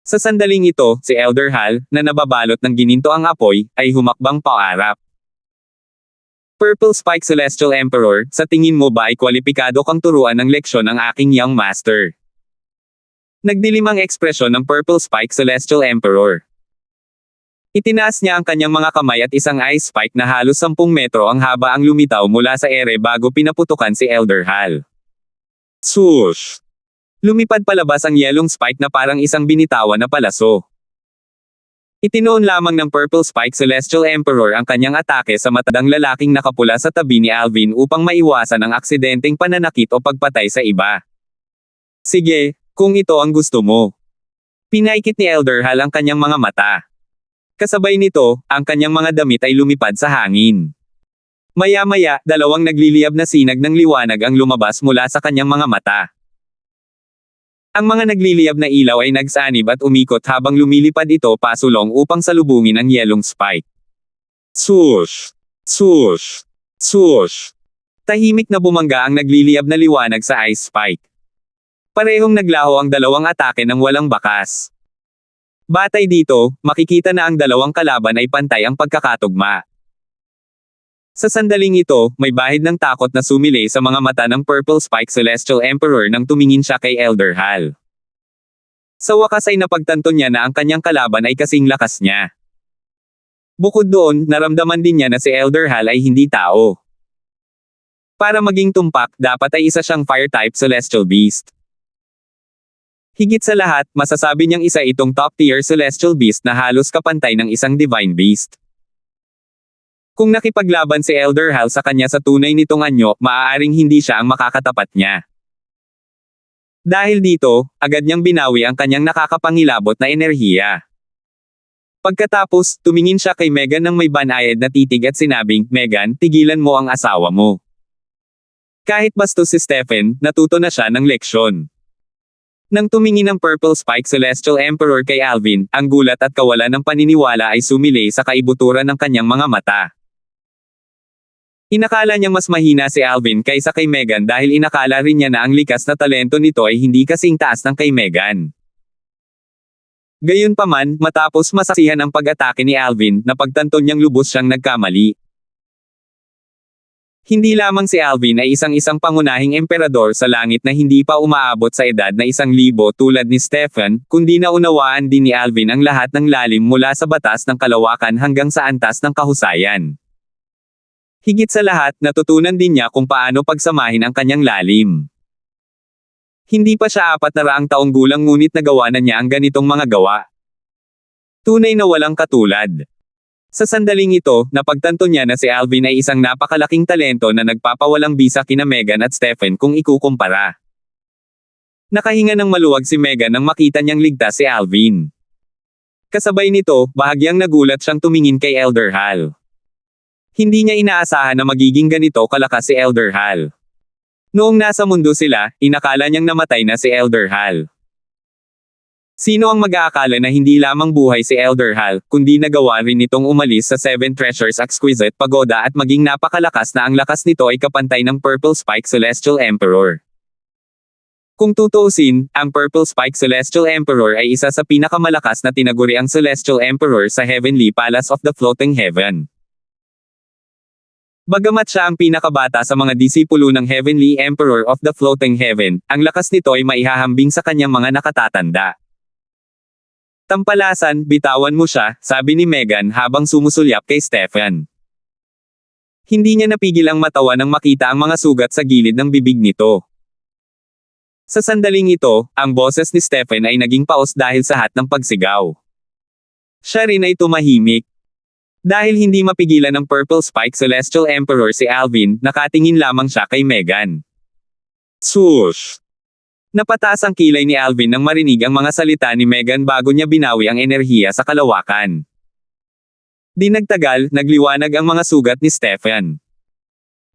Sa sandaling ito, si Elder Hal, na nababalot ng gininto ang apoy, ay humakbang paarap. Purple Spike Celestial Emperor, sa tingin mo ba ay kwalipikado kang turuan ng leksyon ng aking young master? Nagdilim ang ekspresyon ng Purple Spike Celestial Emperor. Itinaas niya ang kanyang mga kamay at isang ice spike na halos 10 metro ang haba ang lumitaw mula sa ere bago pinaputukan si Elder Hal. Swoosh! Lumipad palabas ang yelong spike na parang isang binitawan na palaso. Itinoon lamang ng Purple Spike Celestial Emperor ang kanyang atake sa matandang lalaking nakapula sa tabi ni Alvin upang maiwasan ang aksidenteng pananakit o pagpatay sa iba. Sige, kung ito ang gusto mo. Pinaikit ni Elder Hal ang kanyang mga mata. Kasabay nito, ang kanyang mga damit ay lumipad sa hangin. Maya-maya, dalawang nagliliyab na sinag ng liwanag ang lumabas mula sa kanyang mga mata. Ang mga nagliliyab na ilaw ay nagsanib at umikot habang lumilipad ito pasulong upang salubungin ang yelong spike. Swoosh! Swoosh! Swoosh! Tahimik na bumangga ang nagliliyab na liwanag sa ice spike. Parehong naglaho ang dalawang atake ng walang bakas. Batay dito, makikita na ang dalawang kalaban ay pantay ang pagkakatugma. Sa sandaling ito, may bahid ng takot na sumilay sa mga mata ng Purple Spike Celestial Emperor nang tumingin siya kay Elder Hal. Sa wakas ay napagtanto niya na ang kanyang kalaban ay kasing lakas niya. Bukod doon, naramdaman din niya na si Elder Hal ay hindi tao. Para maging tumpak, dapat ay isa siyang Fire-type Celestial Beast. Higit sa lahat, masasabi niyang isa itong top-tier Celestial Beast na halos kapantay ng isang Divine Beast. Kung nakipaglaban si Elder Hal sa kanya sa tunay nitong anyo, maaaring hindi siya ang makakatapat niya. Dahil dito, agad niyang binawi ang kanyang nakakapangilabot na enerhiya. Pagkatapos, tumingin siya kay Megan ng may banayad na titig at sinabing, "Megan, tigilan mo ang asawa mo." Kahit bastos si Stephen, natuto na siya ng leksyon. Nang tumingin ang Purple Spike Celestial Emperor kay Alvin, ang gulat at kawalan ng paniniwala ay sumilay sa kaibuturan ng kanyang mga mata. Inakala niyang mas mahina si Alvin kaysa kay Megan dahil inakala rin niya na ang likas na talento nito ay hindi kasing taas ng kay Megan. Gayunpaman, matapos masaksihan ang pag-atake ni Alvin, napagtanto niyang lubos siyang nagkamali. Hindi lamang si Alvin ay isang pangunahing emperador sa langit na hindi pa umaabot sa edad na 1,000 tulad ni Stephen, kundi naunawaan din ni Alvin ang lahat ng lalim mula sa batas ng kalawakan hanggang sa antas ng kahusayan. Higit sa lahat, natutunan din niya kung paano pagsamahin ang kanyang lalim. Hindi pa siya 400 taong gulang ngunit nagawa na niya ang ganitong mga gawa. Tunay na walang katulad. Sa sandaling ito, napagtanto niya na si Alvin ay isang napakalaking talento na nagpapawalang bisa kina Megan at Stephen kung ikukumpara. Nakahinga ng maluwag si Megan nang makita niyang ligtas si Alvin. Kasabay nito, bahagyang nagulat siyang tumingin kay Elder Hal. Hindi niya inaasahan na magiging ganito kalakas si Elder Hal. Noong nasa mundo sila, inakala niyang namatay na si Elder Hal. Sino ang mag-aakala na hindi lamang buhay si Elder Hal, kundi nagawa rin nitong umalis sa Seven Treasures Exquisite Pagoda at maging napakalakas na ang lakas nito ay kapantay ng Purple Spike Celestial Emperor. Kung tutuusin, ang Purple Spike Celestial Emperor ay isa sa pinakamalakas na tinaguriang Celestial Emperor sa Heavenly Palace of the Floating Heaven. Bagamat siya ang pinakabata sa mga disipulo ng Heavenly Emperor of the Floating Heaven, ang lakas nito ay maihahambing sa kanyang mga nakatatanda. Tampalasan, bitawan mo siya, sabi ni Megan habang sumusulyap kay Stephen. Hindi niya napigil ang matawa nang makita ang mga sugat sa gilid ng bibig nito. Sa sandaling ito, ang boses ni Stephen ay naging paos dahil sa hat ng pagsigaw. Siya rin ay tumahimik. Dahil hindi mapigilan ng Purple Spike Celestial Emperor si Alvin, nakatingin lamang siya kay Megan. Swoosh! Napataas ang kilay ni Alvin nang marinig ang mga salita ni Megan bago niya binawi ang enerhiya sa kalawakan. Di nagtagal, nagliwanag ang mga sugat ni Stephen.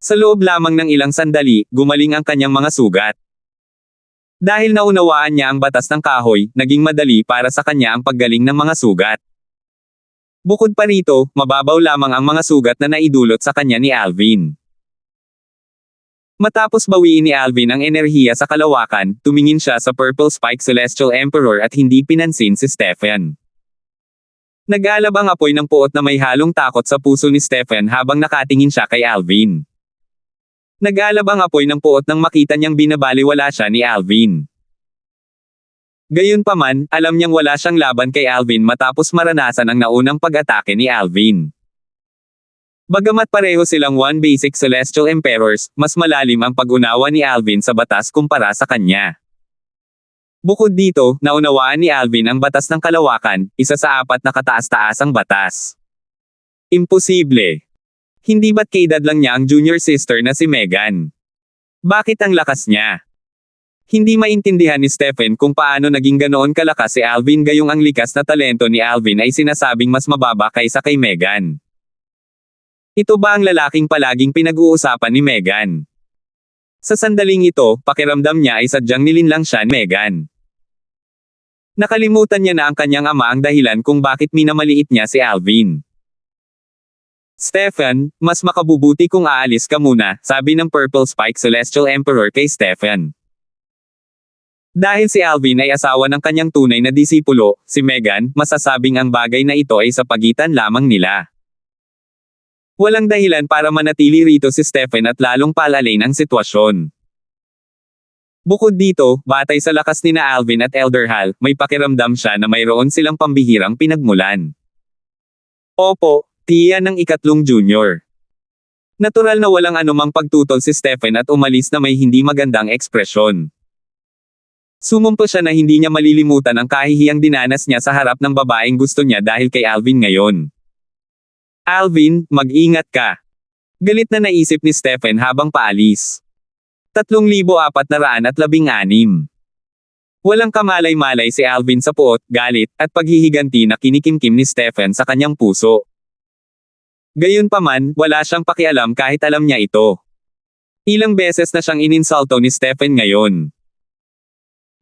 Sa loob lamang ng ilang sandali, gumaling ang kanyang mga sugat. Dahil naunawaan niya ang batas ng kahoy, naging madali para sa kanya ang paggaling ng mga sugat. Bukod pa rito, mababaw lamang ang mga sugat na naidulot sa kanya ni Alvin. Matapos bawiin ni Alvin ang enerhiya sa kalawakan, tumingin siya sa Purple Spike Celestial Emperor at hindi pinansin si Stephen. Nag-aalab ang apoy ng puot na may halong takot sa puso ni Stephen habang nakatingin siya kay Alvin. Nag-aalab ang apoy ng puot nang makita niyang binabaliwala siya ni Alvin. Gayunpaman, alam niyang wala siyang laban kay Alvin matapos maranasan ang naunang pag-atake ni Alvin. Bagamat pareho silang one basic Celestial Emperors, mas malalim ang pag-unawa ni Alvin sa batas kumpara sa kanya. Bukod dito, naunawaan ni Alvin ang batas ng kalawakan, isa sa 4 na kataas-taasang batas. Imposible. Hindi ba't kaedad lang niya ang junior sister na si Megan? Bakit ang lakas niya? Hindi maintindihan ni Stephen kung paano naging ganoon kalakas si Alvin gayong ang likas na talento ni Alvin ay sinasabing mas mababa kaysa kay Megan. Ito ba ang lalaking palaging pinag-uusapan ni Megan? Sa sandaling ito, pakiramdam niya ay sadyang nilinlang siya ni Megan. Nakalimutan niya na ang kanyang ama ang dahilan kung bakit minamaliit niya si Alvin. Stephen, mas makabubuti kung aalis ka muna, sabi ng Purple Spike Celestial Emperor kay Stephen. Dahil si Alvin ay asawa ng kanyang tunay na disipulo, si Megan, masasabing ang bagay na ito ay sa pagitan lamang nila. Walang dahilan para manatili rito si Stephen at lalong palalain ang sitwasyon. Bukod dito, batay sa lakas ni na Alvin at Elder Hal, may pakiramdam siya na mayroon silang pambihirang pinagmulan. Opo, tiyan ng ikatlong junior. Natural na walang anumang pagtutol si Stephen at umalis na may hindi magandang ekspresyon. Sumumpo siya na hindi niya malilimutan ang kahihiyang dinanas niya sa harap ng babaeng gusto niya dahil kay Alvin ngayon. Alvin, mag-ingat ka. Galit na naisip ni Stephen habang paalis. 3,416. Walang kamalay-malay si Alvin sa puot, galit, at paghihiganti na kinikimkim ni Stephen sa kanyang puso. Gayunpaman, wala siyang pakialam kahit alam niya ito. Ilang beses na siyang ininsulto ni Stephen ngayon.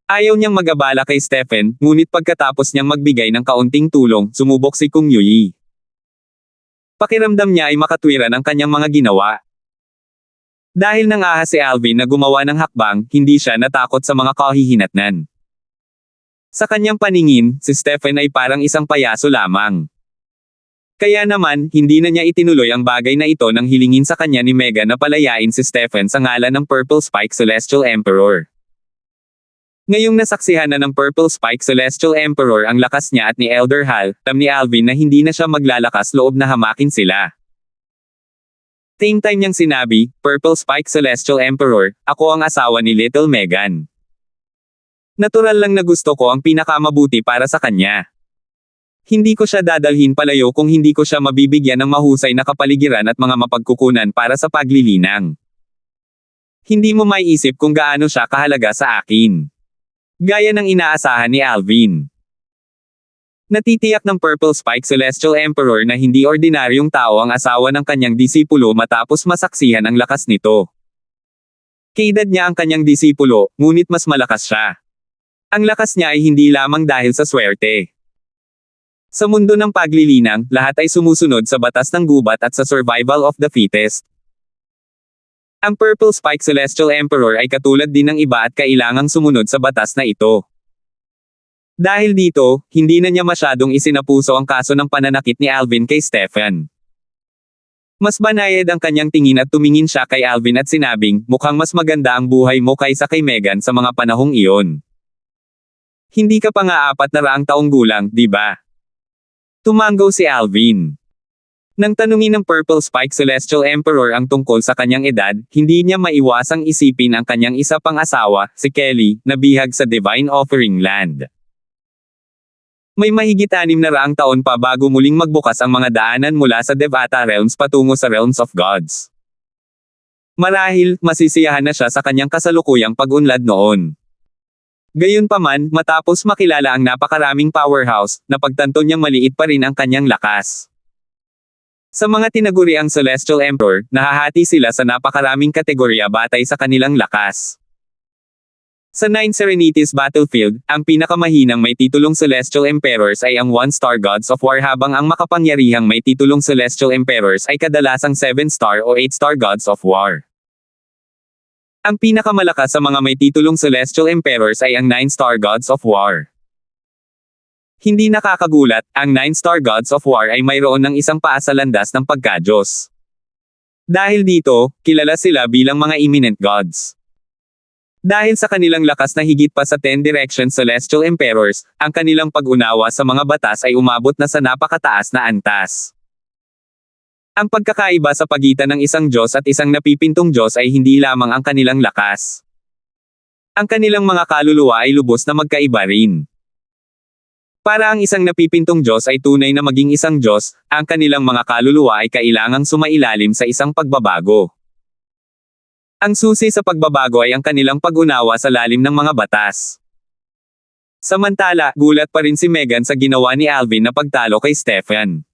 Ayaw niyang mag-abala kay Stephen, ngunit pagkatapos niyang magbigay ng kaunting tulong, sumubok si Kung Yui. Pakiramdam niya ay makatwiran ang kanyang mga ginawa. Dahil nangahas si Alvin na gumawa ng hakbang, hindi siya natakot sa mga kahihinatnan. Sa kanyang paningin, si Stephen ay parang isang payaso lamang. Kaya naman, hindi na niya itinuloy ang bagay na ito nang hilingin sa kanya ni Megan na palayain si Stephen sa ngalan ng Purple Spike Celestial Emperor. Ngayong nasaksihan na ng Purple Spike Celestial Emperor ang lakas niya at ni Elder Hal, alam ni Alvin na hindi na siya maglalakas loob na hamakin sila. Same time niyang sinabi, Purple Spike Celestial Emperor, ako ang asawa ni Little Megan. Natural lang na gusto ko ang pinakamabuti para sa kanya. Hindi ko siya dadalhin palayo kung hindi ko siya mabibigyan ng mahusay na kapaligiran at mga mapagkukunan para sa paglilinang. Hindi mo maiisip kung gaano siya kahalaga sa akin. Gaya ng inaasahan ni Alvin. Natitiyak ng Purple Spike Celestial Emperor na hindi ordinaryong tao ang asawa ng kanyang disipulo matapos masaksihan ang lakas nito. Kaedad niya ang kanyang disipulo, ngunit mas malakas siya. Ang lakas niya ay hindi lamang dahil sa swerte. Sa mundo ng paglilinang, lahat ay sumusunod sa batas ng gubat at sa survival of the fittest. Ang Purple Spike Celestial Emperor ay katulad din ng iba at kailangang sumunod sa batas na ito. Dahil dito, hindi na niya masyadong isinapuso ang kaso ng pananakit ni Alvin kay Stephen. Mas banayad ang kanyang tingin at tumingin siya kay Alvin at sinabing, mukhang mas maganda ang buhay mo kaysa kay Megan sa mga panahong iyon. Hindi ka pa nga 400 taong gulang, di ba? Tumanggaw si Alvin. Nang tanungin ng Purple Spike Celestial Emperor ang tungkol sa kanyang edad, hindi niya maiwasang isipin ang kanyang isa pang asawa, si Kelly, na bihag sa Divine Offering Land. May mahigit 600 taon pa bago muling magbukas ang mga daanan mula sa Devata Realms patungo sa Realms of Gods. Marahil, masisiyahan na siya sa kanyang kasalukuyang pag-unlad noon. Gayunpaman, matapos makilala ang napakaraming powerhouse, napagtanto niyang maliit pa rin ang kanyang lakas. Sa mga tinaguriang Celestial Emperor, nahahati sila sa napakaraming kategorya batay sa kanilang lakas. Sa 9 Serenities Battlefield, ang pinakamahinang may titulong Celestial Emperors ay ang 1-star Gods of War habang ang makapangyarihang may titulong Celestial Emperors ay kadalasang 7-star o 8-star Gods of War. Ang pinakamalakas sa mga may titulong Celestial Emperors ay ang 9-star Gods of War. Hindi nakakagulat, ang 9-star Gods of War ay mayroon ng isang paa sa landas ng pagka-Diyos. Dahil dito, kilala sila bilang mga eminent gods. Dahil sa kanilang lakas na higit pa sa 10 Direction Celestial Emperors, ang kanilang pag-unawa sa mga batas ay umabot na sa napakataas na antas. Ang pagkakaiba sa pagitan ng isang Diyos at isang napipintong Diyos ay hindi lamang ang kanilang lakas. Ang kanilang mga kaluluwa ay lubos na magkaiba rin. Para ang isang napipintong Diyos ay tunay na maging isang Diyos, ang kanilang mga kaluluwa ay kailangang sumailalim sa isang pagbabago. Ang susi sa pagbabago ay ang kanilang pag-unawa sa lalim ng mga batas. Samantala, gulat pa rin si Megan sa ginawa ni Alvin na pagtalo kay Stefan.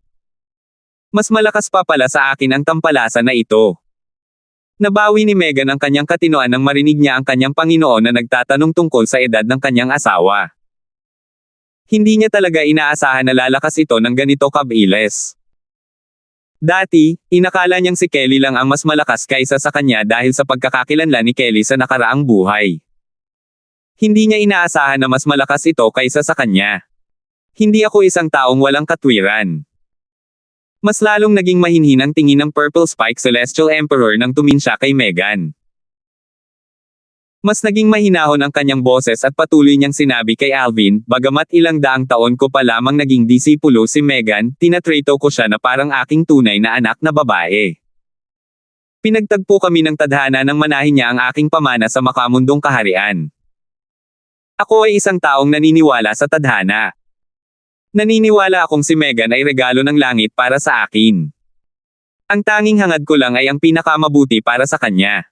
Mas malakas pa pala sa akin ang tampalasa na ito. Nabawi ni Megan ang kanyang katinoan nang marinig niya ang kanyang Panginoon na nagtatanong tungkol sa edad ng kanyang asawa. Hindi niya talaga inaasahan na lalakas ito ng ganito kabilis. Dati, inakala niyang si Kelly lang ang mas malakas kaysa sa kanya dahil sa pagkakakilanlan ni Kelly sa nakaraang buhay. Hindi niya inaasahan na mas malakas ito kaysa sa kanya. Hindi ako isang taong walang katwiran. Mas lalong naging mahinhin ang tingin ng Purple Spike Celestial Emperor nang tumingin siya kay Megan. Mas naging mahinahon ang kanyang boses at patuloy niyang sinabi kay Alvin, bagamat ilang daang taon ko pa lamang naging disipulo si Megan, tinatrato ko siya na parang aking tunay na anak na babae. Pinagtagpo kami ng tadhana nang manahin niya ang aking pamana sa makamundong kaharian. Ako ay isang taong naniniwala sa tadhana. Naniniwala akong si Megan ay regalo ng langit para sa akin. Ang tanging hangad ko lang ay ang pinakamabuti para sa kanya.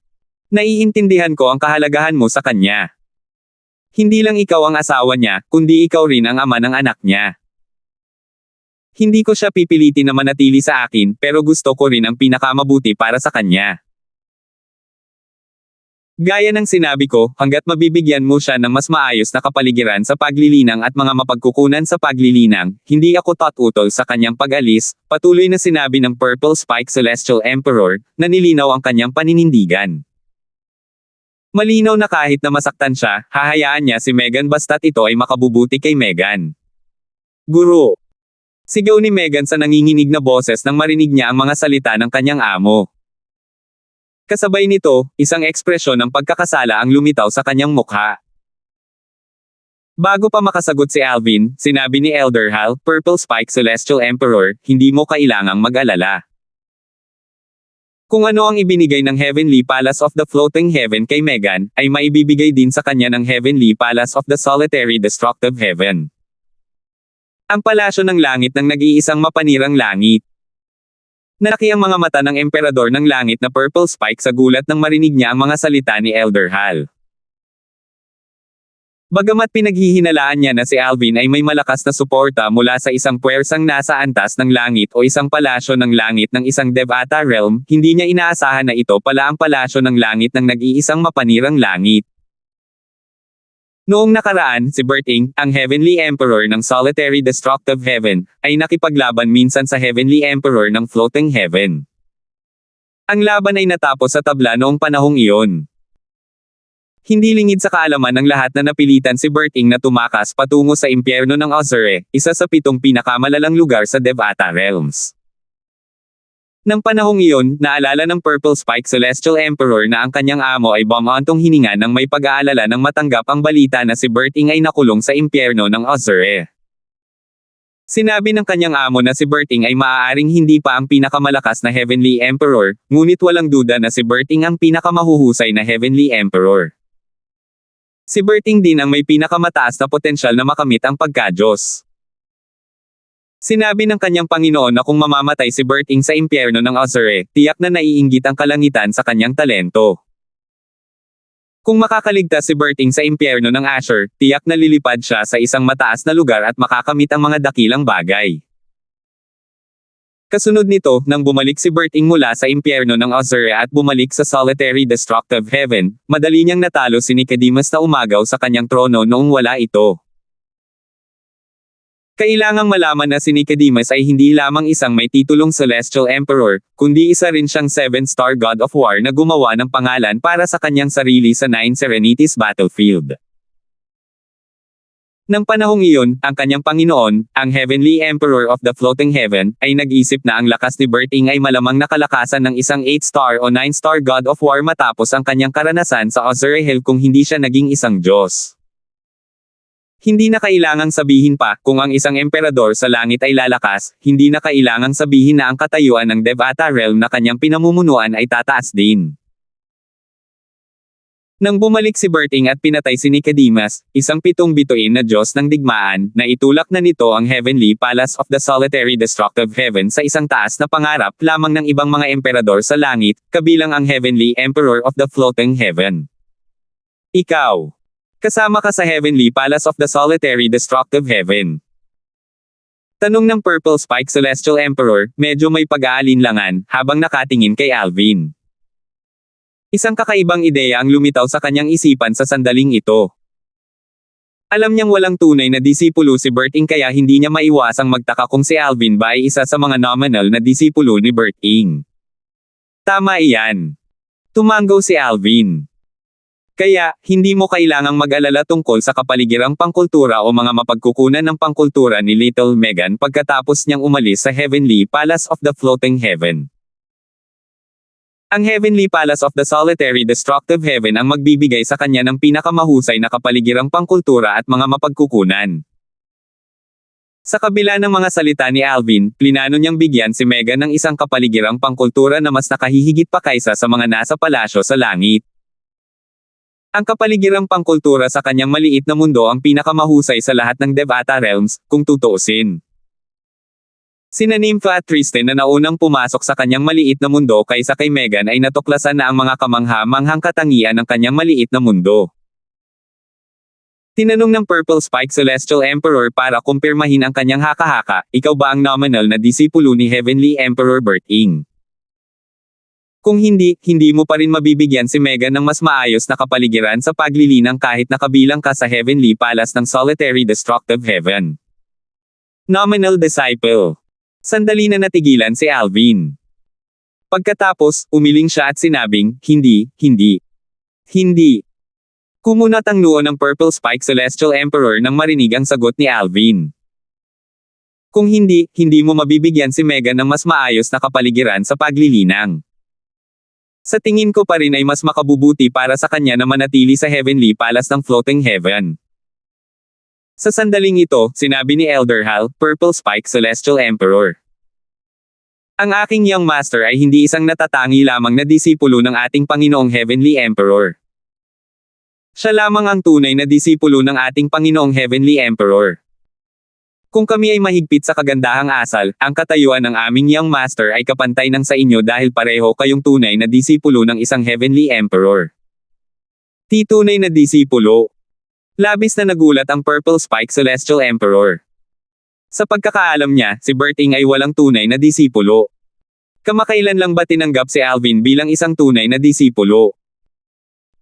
Naiintindihan ko ang kahalagahan mo sa kanya. Hindi lang ikaw ang asawa niya, kundi ikaw rin ang ama ng anak niya. Hindi ko siya pipilitin na manatili sa akin, pero gusto ko rin ang pinakamabuti para sa kanya. Gaya ng sinabi ko, hanggat mabibigyan mo siya ng mas maayos na kapaligiran sa paglilinang at mga mapagkukunan sa paglilinang, hindi ako tatutol sa kanyang pag-alis, patuloy na sinabi ng Purple Spike Celestial Emperor, na nilinaw ang kanyang paninindigan. Malinaw na kahit na masaktan siya, hahayaan niya si Megan basta't ito ay makabubuti kay Megan. Guro! Sigaw ni Megan sa nanginginig na boses nang marinig niya ang mga salita ng kanyang amo. Kasabay nito, isang ekspresyon ng pagkakasala ang lumitaw sa kanyang mukha. Bago pa makasagot si Alvin, sinabi ni Elder Hal, Purple Spike Celestial Emperor, hindi mo kailangang mag-alala. Kung ano ang ibinigay ng Heavenly Palace of the Floating Heaven kay Megan, ay maibibigay din sa kanya ng Heavenly Palace of the Solitary Destructive Heaven. Ang palasyo ng langit ng nag-iisang mapanirang langit. Nalaki ang mga mata ng Emperador ng Langit na Purple Spike sa gulat nang marinig niya ang mga salita ni Elder Hal. Bagamat pinaghihinalaan niya na si Alvin ay may malakas na suporta mula sa isang puwersang nasa antas ng langit o isang palasyo ng langit ng isang Devata realm, hindi niya inaasahan na ito pala ang palasyo ng langit ng nag-iisang mapanirang langit. Noong nakaraan, si Berting, ang Heavenly Emperor ng Solitary Destructive Heaven, ay nakipaglaban minsan sa Heavenly Emperor ng Floating Heaven. Ang laban ay natapos sa tabla noong panahong iyon. Hindi lingid sa kaalaman ng lahat na napilitan si Berting na tumakas patungo sa impyerno ng Ozure, isa sa 7 pinakamalalang lugar sa Devata Realms. Nang panahong iyon, naalala ng Purple Spike Celestial Emperor na ang kanyang amo ay bumantong hininga nang may pag-aalala nang matanggap ang balita na si Berting ay nakulong sa impyerno ng Ozure. Sinabi ng kanyang amo na si Berting ay maaaring hindi pa ang pinakamalakas na Heavenly Emperor, ngunit walang duda na si Berting ang pinakamahuhusay na Heavenly Emperor. Si Berting din ang may pinakamataas na potensyal na makamit ang pagka-Diyos. Sinabi ng kanyang Panginoon na kung mamamatay si Berting sa impyerno ng Ozure, tiyak na naiinggit ang kalangitan sa kanyang talento. Kung makakaligtas si Berting sa impyerno ng Asher, tiyak na lilipad siya sa isang mataas na lugar at makakamit ang mga dakilang bagay. Kasunod nito, nang bumalik si Berting mula sa impyerno ng Ozure at bumalik sa Solitary Destructive Heaven, madali niyang natalo si Nicodemus na umagaw sa kanyang trono noong wala ito. Kailangang malaman na si Nicodemus ay hindi lamang isang may titulong Celestial Emperor, kundi isa rin siyang 7-star God of War na gumawa ng pangalan para sa kanyang sarili sa 9 Serenities Battlefield. Nang panahong iyon, ang kanyang Panginoon, ang Heavenly Emperor of the Floating Heaven, ay nag-isip na ang lakas ni Berting ay malamang nakalakasan ng isang 8-star o 9-star God of War matapos ang kanyang karanasan sa Azrael kung hindi siya naging isang Diyos. Hindi na kailangang sabihin pa, kung ang isang emperador sa langit ay lalakas, hindi na kailangang sabihin na ang katayuan ng Devata Realm na kanyang pinamumunuan ay tataas din. Nang bumalik si Berting at pinatay si Nicodemus, isang 7 bituin na Diyos ng digmaan, na itulak na nito ang Heavenly Palace of the Solitary Destructive Heaven sa isang taas na pangarap lamang ng ibang mga emperador sa langit, kabilang ang Heavenly Emperor of the Floating Heaven. Ikaw. Kasama ka sa Heavenly Palace of the Solitary Destructive Heaven. Tanong ng Purple Spike Celestial Emperor, medyo may pag-aalinlangan, habang nakatingin kay Alvin. Isang kakaibang ideya ang lumitaw sa kanyang isipan sa sandaling ito. Alam niyang walang tunay na disipulo si Berting kaya hindi niya maiwasang magtaka kung si Alvin ba ay isa sa mga nominal na disipulo ni Berting. Tama iyan. Tumanggaw si Alvin. Kaya, hindi mo kailangang mag-alala tungkol sa kapaligirang pangkultura o mga mapagkukunan ng pangkultura ni Little Megan pagkatapos niyang umalis sa Heavenly Palace of the Floating Heaven. Ang Heavenly Palace of the Solitary Destructive Heaven ang magbibigay sa kanya ng pinakamahusay na kapaligirang pangkultura at mga mapagkukunan. Sa kabila ng mga salita ni Alvin, plinano niyang bigyan si Megan ng isang kapaligirang pangkultura na mas nakahihigit pa kaysa sa mga nasa palasyo sa langit. Ang kapaligirang pangkultura sa kanyang maliit na mundo ang pinakamahusay sa lahat ng Devata Realms, kung tutuusin. Sina Nympha at Tristan na naunang pumasok sa kanyang maliit na mundo kaysa kay Megan ay natuklasan na ang mga kamangha-manghang katangian ng kanyang maliit na mundo. Tinanong ng Purple Spike Celestial Emperor para kumpirmahin ang kanyang haka-haka, ikaw ba ang nominal na disipulo ni Heavenly Emperor Berting? Kung hindi, hindi mo pa rin mabibigyan si Megan ng mas maayos na kapaligiran sa paglilinang kahit nakabilang ka sa Heavenly Palace ng Solitary Destructive Heaven. Nominal Disciple. Sandali na natigilan si Alvin. Pagkatapos, umiling siya at sinabing, hindi. Kumunat ang noo ng Purple Spike Celestial Emperor nang marinig ang sagot ni Alvin. Kung hindi, hindi mo mabibigyan si Megan ng mas maayos na kapaligiran sa paglilinang. Sa tingin ko pa rin ay mas makabubuti para sa kanya na manatili sa Heavenly Palace ng Floating Heaven. Sa sandaling ito, sinabi ni Elder Hal, Purple Spike Celestial Emperor. Ang aking young master ay hindi isang natatangi lamang na disipulo ng ating Panginoong Heavenly Emperor. Siya lamang ang tunay na disipulo ng ating Panginoong Heavenly Emperor. Kung kami ay mahigpit sa kagandahang asal, ang katayuan ng aming young master ay kapantay ng sa inyo dahil pareho kayong tunay na disipulo ng isang Heavenly Emperor. Di tunay na disipulo. Labis na nagulat ang Purple Spike Celestial Emperor. Sa pagkakaalam niya, si Berting ay walang tunay na disipulo. Kamakailan lang ba tinanggap si Alvin bilang isang tunay na disipulo?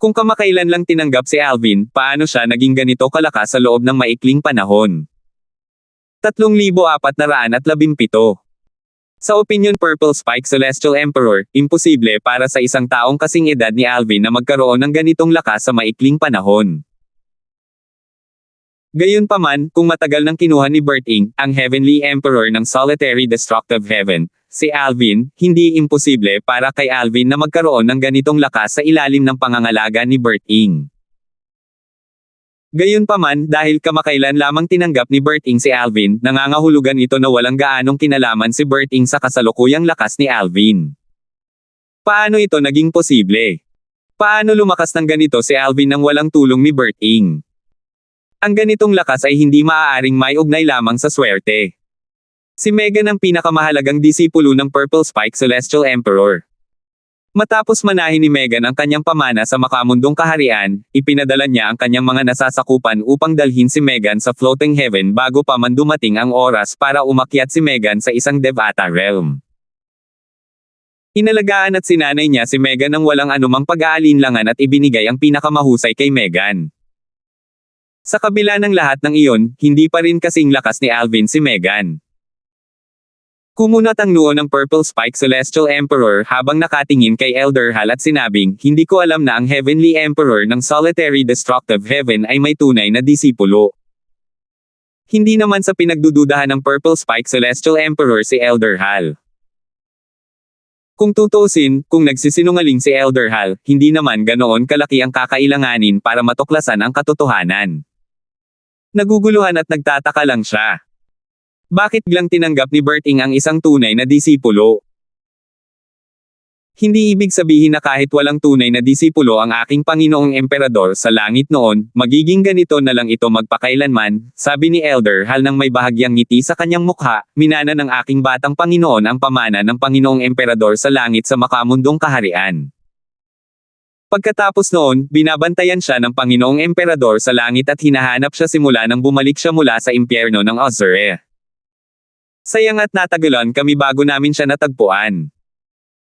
Kung kamakailan lang tinanggap si Alvin, paano siya naging ganito kalakas sa loob ng maikling panahon? 3,417. Sa opinyon Purple Spike Celestial Emperor, imposible para sa isang taong kasing edad ni Alvin na magkaroon ng ganitong lakas sa maikling panahon. Gayunpaman, kung matagal nang kinuha ni Berting, ang Heavenly Emperor ng Solitary Destructive Heaven, si Alvin, hindi imposible para kay Alvin na magkaroon ng ganitong lakas sa ilalim ng pangangalaga ni Berting. Gayunpaman, dahil kamakailan lamang tinanggap ni Berting si Alvin, nangangahulugan ito na walang gaanong kinalaman si Berting sa kasalukuyang lakas ni Alvin. Paano ito naging posible? Paano lumakas ng ganito si Alvin nang walang tulong ni Berting? Ang ganitong lakas ay hindi maaaring may ugnay lamang sa swerte. Si Megan ang pinakamahalagang disipulo ng Purple Spike Celestial Emperor. Matapos manahin ni Megan ang kanyang pamana sa makamundong kaharian, ipinadala niya ang kanyang mga nasasakupan upang dalhin si Megan sa Floating Heaven bago pa man dumating ang oras para umakyat si Megan sa isang Devata Realm. Inalagaan at sinanay niya si Megan ng walang anumang pag-aalinlangan at ibinigay ang pinakamahusay kay Megan. Sa kabila ng lahat ng iyon, hindi pa rin kasing lakas ni Alvin si Megan. Kumunat ang noo ng Purple Spike Celestial Emperor habang nakatingin kay Elder Hal at sinabing, hindi ko alam na ang Heavenly Emperor ng Solitary Destructive Heaven ay may tunay na disipulo. Hindi naman sa pinagdududahan ng Purple Spike Celestial Emperor si Elder Hal. Kung tutuusin, kung nagsisinungaling si Elder Hal, hindi naman ganoon kalaki ang kakailanganin para matuklasan ang katotohanan. Naguguluhan at nagtataka lang siya. Bakit biglang tinanggap ni Berting ang isang tunay na disipulo? Hindi ibig sabihin na kahit walang tunay na disipulo ang aking Panginoong Emperador sa langit noon, magiging ganito na lang ito magpakailanman, sabi ni Elder Hal nang may bahagyang ngiti sa kanyang mukha, minana ng aking batang Panginoon ang pamana ng Panginoong Emperador sa langit sa makamundong kaharian. Pagkatapos noon, binabantayan siya ng Panginoong Emperador sa langit at hinahanap siya simula nang bumalik siya mula sa impyerno ng Ozure. Sayang at natagalan kami bago namin siya natagpuan.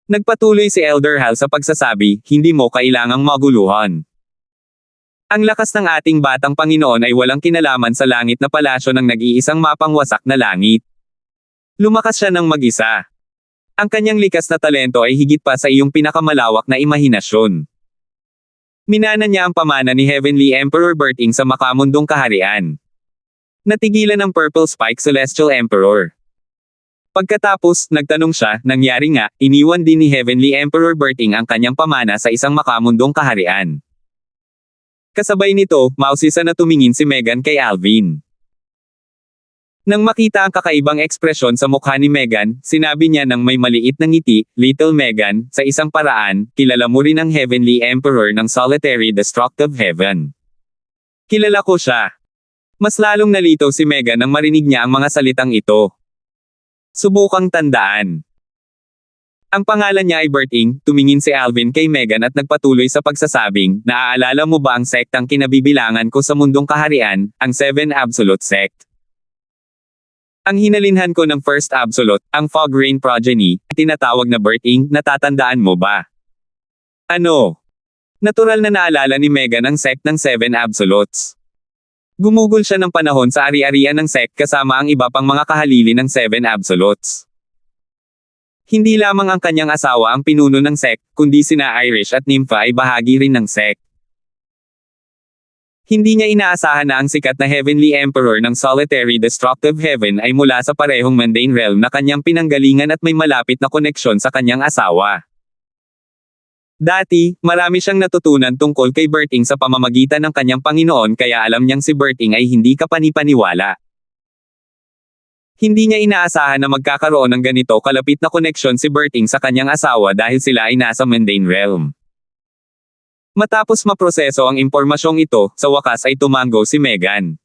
Nagpatuloy si Elder Hal sa pagsasabi, hindi mo kailangang maguluhan. Ang lakas ng ating batang Panginoon ay walang kinalaman sa langit na palasyo ng nag-iisang mapangwasak na langit. Lumakas siya ng mag-isa. Ang kanyang likas na talento ay higit pa sa iyong pinakamalawak na imahinasyon. Minana niya ang pamana ni Heavenly Emperor Berting sa makamundong kaharian. Natigilan ang Purple Spike Celestial Emperor. Pagkatapos, nagtanong siya, nangyari nga, iniwan din ni Heavenly Emperor Berting ang kanyang pamana sa isang makamundong kaharian. Kasabay nito, mausisa na tumingin si Megan kay Alvin. Nang makita ang kakaibang ekspresyon sa mukha ni Megan, sinabi niya ng may maliit na ngiti, Little Megan, sa isang paraan, kilala mo rin ang Heavenly Emperor ng Solitary Destructive Heaven. Kilala ko siya. Mas lalong nalito si Megan nang marinig niya ang mga salitang ito. Subukang tandaan. Ang pangalan niya ay Berting, tumingin si Alvin kay Megan at nagpatuloy sa pagsasabing, naaalala mo ba ang sektang kinabibilangan ko sa mundong kaharian, ang Seven Absolute Sect? Ang hinalinhan ko ng First Absolute, ang Fog Rain Progeny, tinatawag na Berting, natatandaan mo ba? Ano? Natural na naalala ni Megan ang sect ng Seven Absolutes. Gumugol siya ng panahon sa ari-arian ng sect kasama ang iba pang mga kahalili ng Seven Absolutes. Hindi lamang ang kanyang asawa ang pinuno ng sect, kundi sina Irish at Nympha ay bahagi rin ng sect. Hindi niya inaasahan na ang sikat na Heavenly Emperor ng Solitary Destructive Heaven ay mula sa parehong mundane realm na kanyang pinanggalingan at may malapit na koneksyon sa kanyang asawa. Dati, marami siyang natutunan tungkol kay Berting sa pamamagitan ng kanyang Panginoon kaya alam niyang si Berting ay hindi kapanipaniwala. Hindi niya inaasahan na magkakaroon ng ganito kalapit na koneksyon si Berting sa kanyang asawa dahil sila ay nasa mundane realm. Matapos maproseso ang impormasyong ito, sa wakas ay tumango si Megan.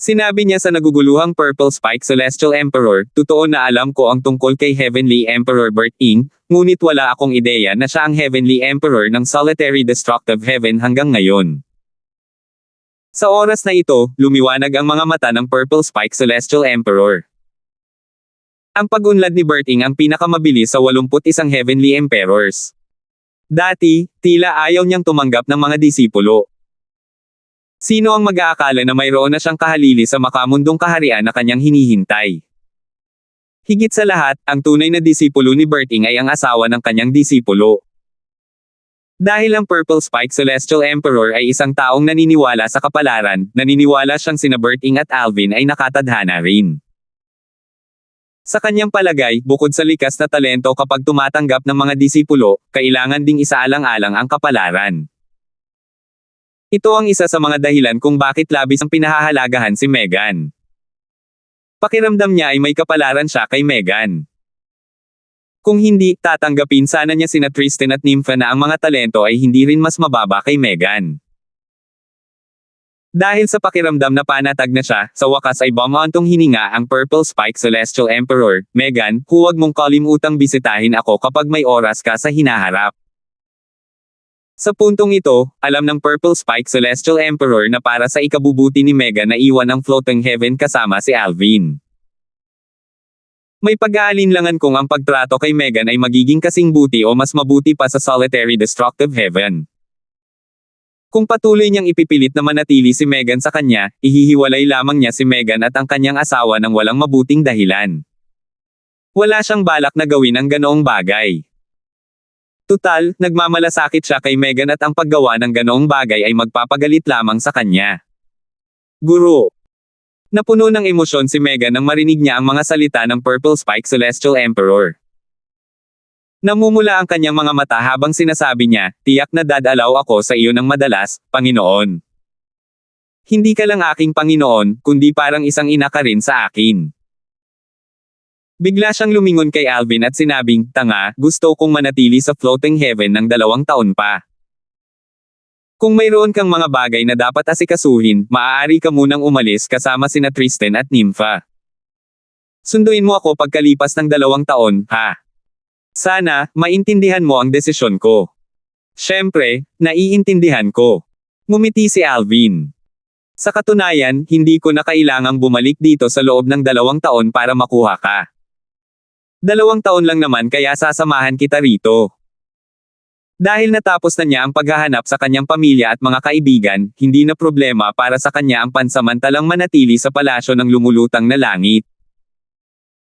Sinabi niya sa naguguluhang Purple Spike Celestial Emperor, totoo na alam ko ang tungkol kay Heavenly Emperor Berting, ngunit wala akong ideya na siya ang Heavenly Emperor ng Solitary Destructive Heaven hanggang ngayon. Sa oras na ito, lumiwanag ang mga mata ng Purple Spike Celestial Emperor. Ang pag-unlad ni Berting ang pinakamabilis sa 81 Heavenly Emperors. Dati, tila ayaw niyang tumanggap ng mga disipulo. Sino ang mag-aakala na mayroon na siyang kahalili sa makamundong kaharian na kanyang hinihintay? Higit sa lahat, ang tunay na disipulo ni Berting ay ang asawa ng kanyang disipulo. Dahil ang Purple Spike Celestial Emperor ay isang taong naniniwala sa kapalaran, naniniwala siyang sina Berting at Alvin ay nakatadhana rin. Sa kanyang palagay, bukod sa likas na talento kapag tumatanggap ng mga disipulo, kailangan ding isaalang-alang ang kapalaran. Ito ang isa sa mga dahilan kung bakit labis ang pinahahalagahan si Megan. Pakiramdam niya ay may kapalaran siya kay Megan. Kung hindi, tatanggapin sana niya sina Tristan at Nympha na ang mga talento ay hindi rin mas mababa kay Megan. Dahil sa pakiramdam na panatag na siya, sa wakas ay bumantong hininga ang Purple Spike Celestial Emperor, Megan, huwag mong kalimutang bisitahin ako kapag may oras ka sa hinaharap. Sa puntong ito, alam ng Purple Spike Celestial Emperor na para sa ikabubuti ni Megan na iwan ang floating heaven kasama si Alvin. May pag-aalinlangan kung ang pagtrato kay Megan ay magiging kasing buti o mas mabuti pa sa Solitary Destructive Heaven. Kung patuloy niyang ipipilit na manatili si Megan sa kanya, ihihiwalay lamang niya si Megan at ang kanyang asawa ng walang mabuting dahilan. Wala siyang balak na gawin ang ganoong bagay. Tutal, nagmamalasakit siya kay Megan at ang paggawa ng ganoong bagay ay magpapagalit lamang sa kanya. Guro. Napuno ng emosyon si Megan nang marinig niya ang mga salita ng Purple Spike Celestial Emperor. Namumula ang kanyang mga mata habang sinasabi niya, "Tiyak na dadalaw ako sa iyo ng madalas, Panginoon. Hindi ka lang aking Panginoon, kundi parang isang ina ka rin sa akin." Bigla siyang lumingon kay Alvin at sinabing, "Tanga, gusto kong manatili sa floating heaven ng 2 taon pa. Kung mayroon kang mga bagay na dapat asikasuhin, maaari ka munang umalis kasama sina Tristan at Nympha. Sunduin mo ako pagkalipas ng 2 taon, ha? Sana, maintindihan mo ang desisyon ko." "Siyempre, naiintindihan ko." Ngumiti si Alvin. "Sa katunayan, hindi ko na kailangang bumalik dito sa loob ng 2 taon para makuha ka. 2 taon lang naman kaya sasamahan kita rito." Dahil natapos na niya ang paghahanap sa kanyang pamilya at mga kaibigan, hindi na problema para sa kanya ang pansamantalang manatili sa palasyo ng lumulutang na langit.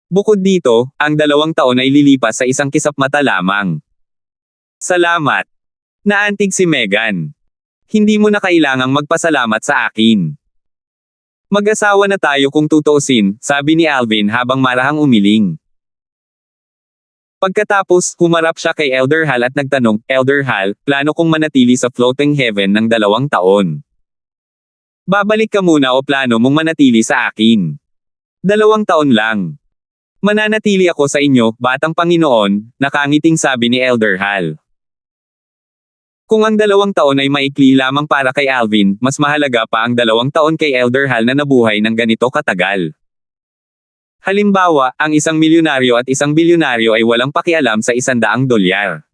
Bukod dito, ang 2 taon ay lilipas sa isang kisap mata lamang. "Salamat." Naantig si Megan. "Hindi mo na kailangang magpasalamat sa akin. Mag-asawa na tayo kung tutuusin," sabi ni Alvin habang marahang umiling. Pagkatapos, humarap siya kay Elder Hal at nagtanong, "Elder Hal, plano kong manatili sa floating heaven ng 2 taon. Babalik ka muna o plano mong manatili sa akin?" 2 taon lang. "Mananatili ako sa inyo, Batang Panginoon," nakangiting sabi ni Elder Hal. Kung ang 2 taon ay maikli lamang para kay Alvin, mas mahalaga pa ang 2 taon kay Elder Hal na nabuhay ng ganito katagal. Halimbawa, ang isang milyonaryo at isang bilyonaryo ay walang pakialam sa $100.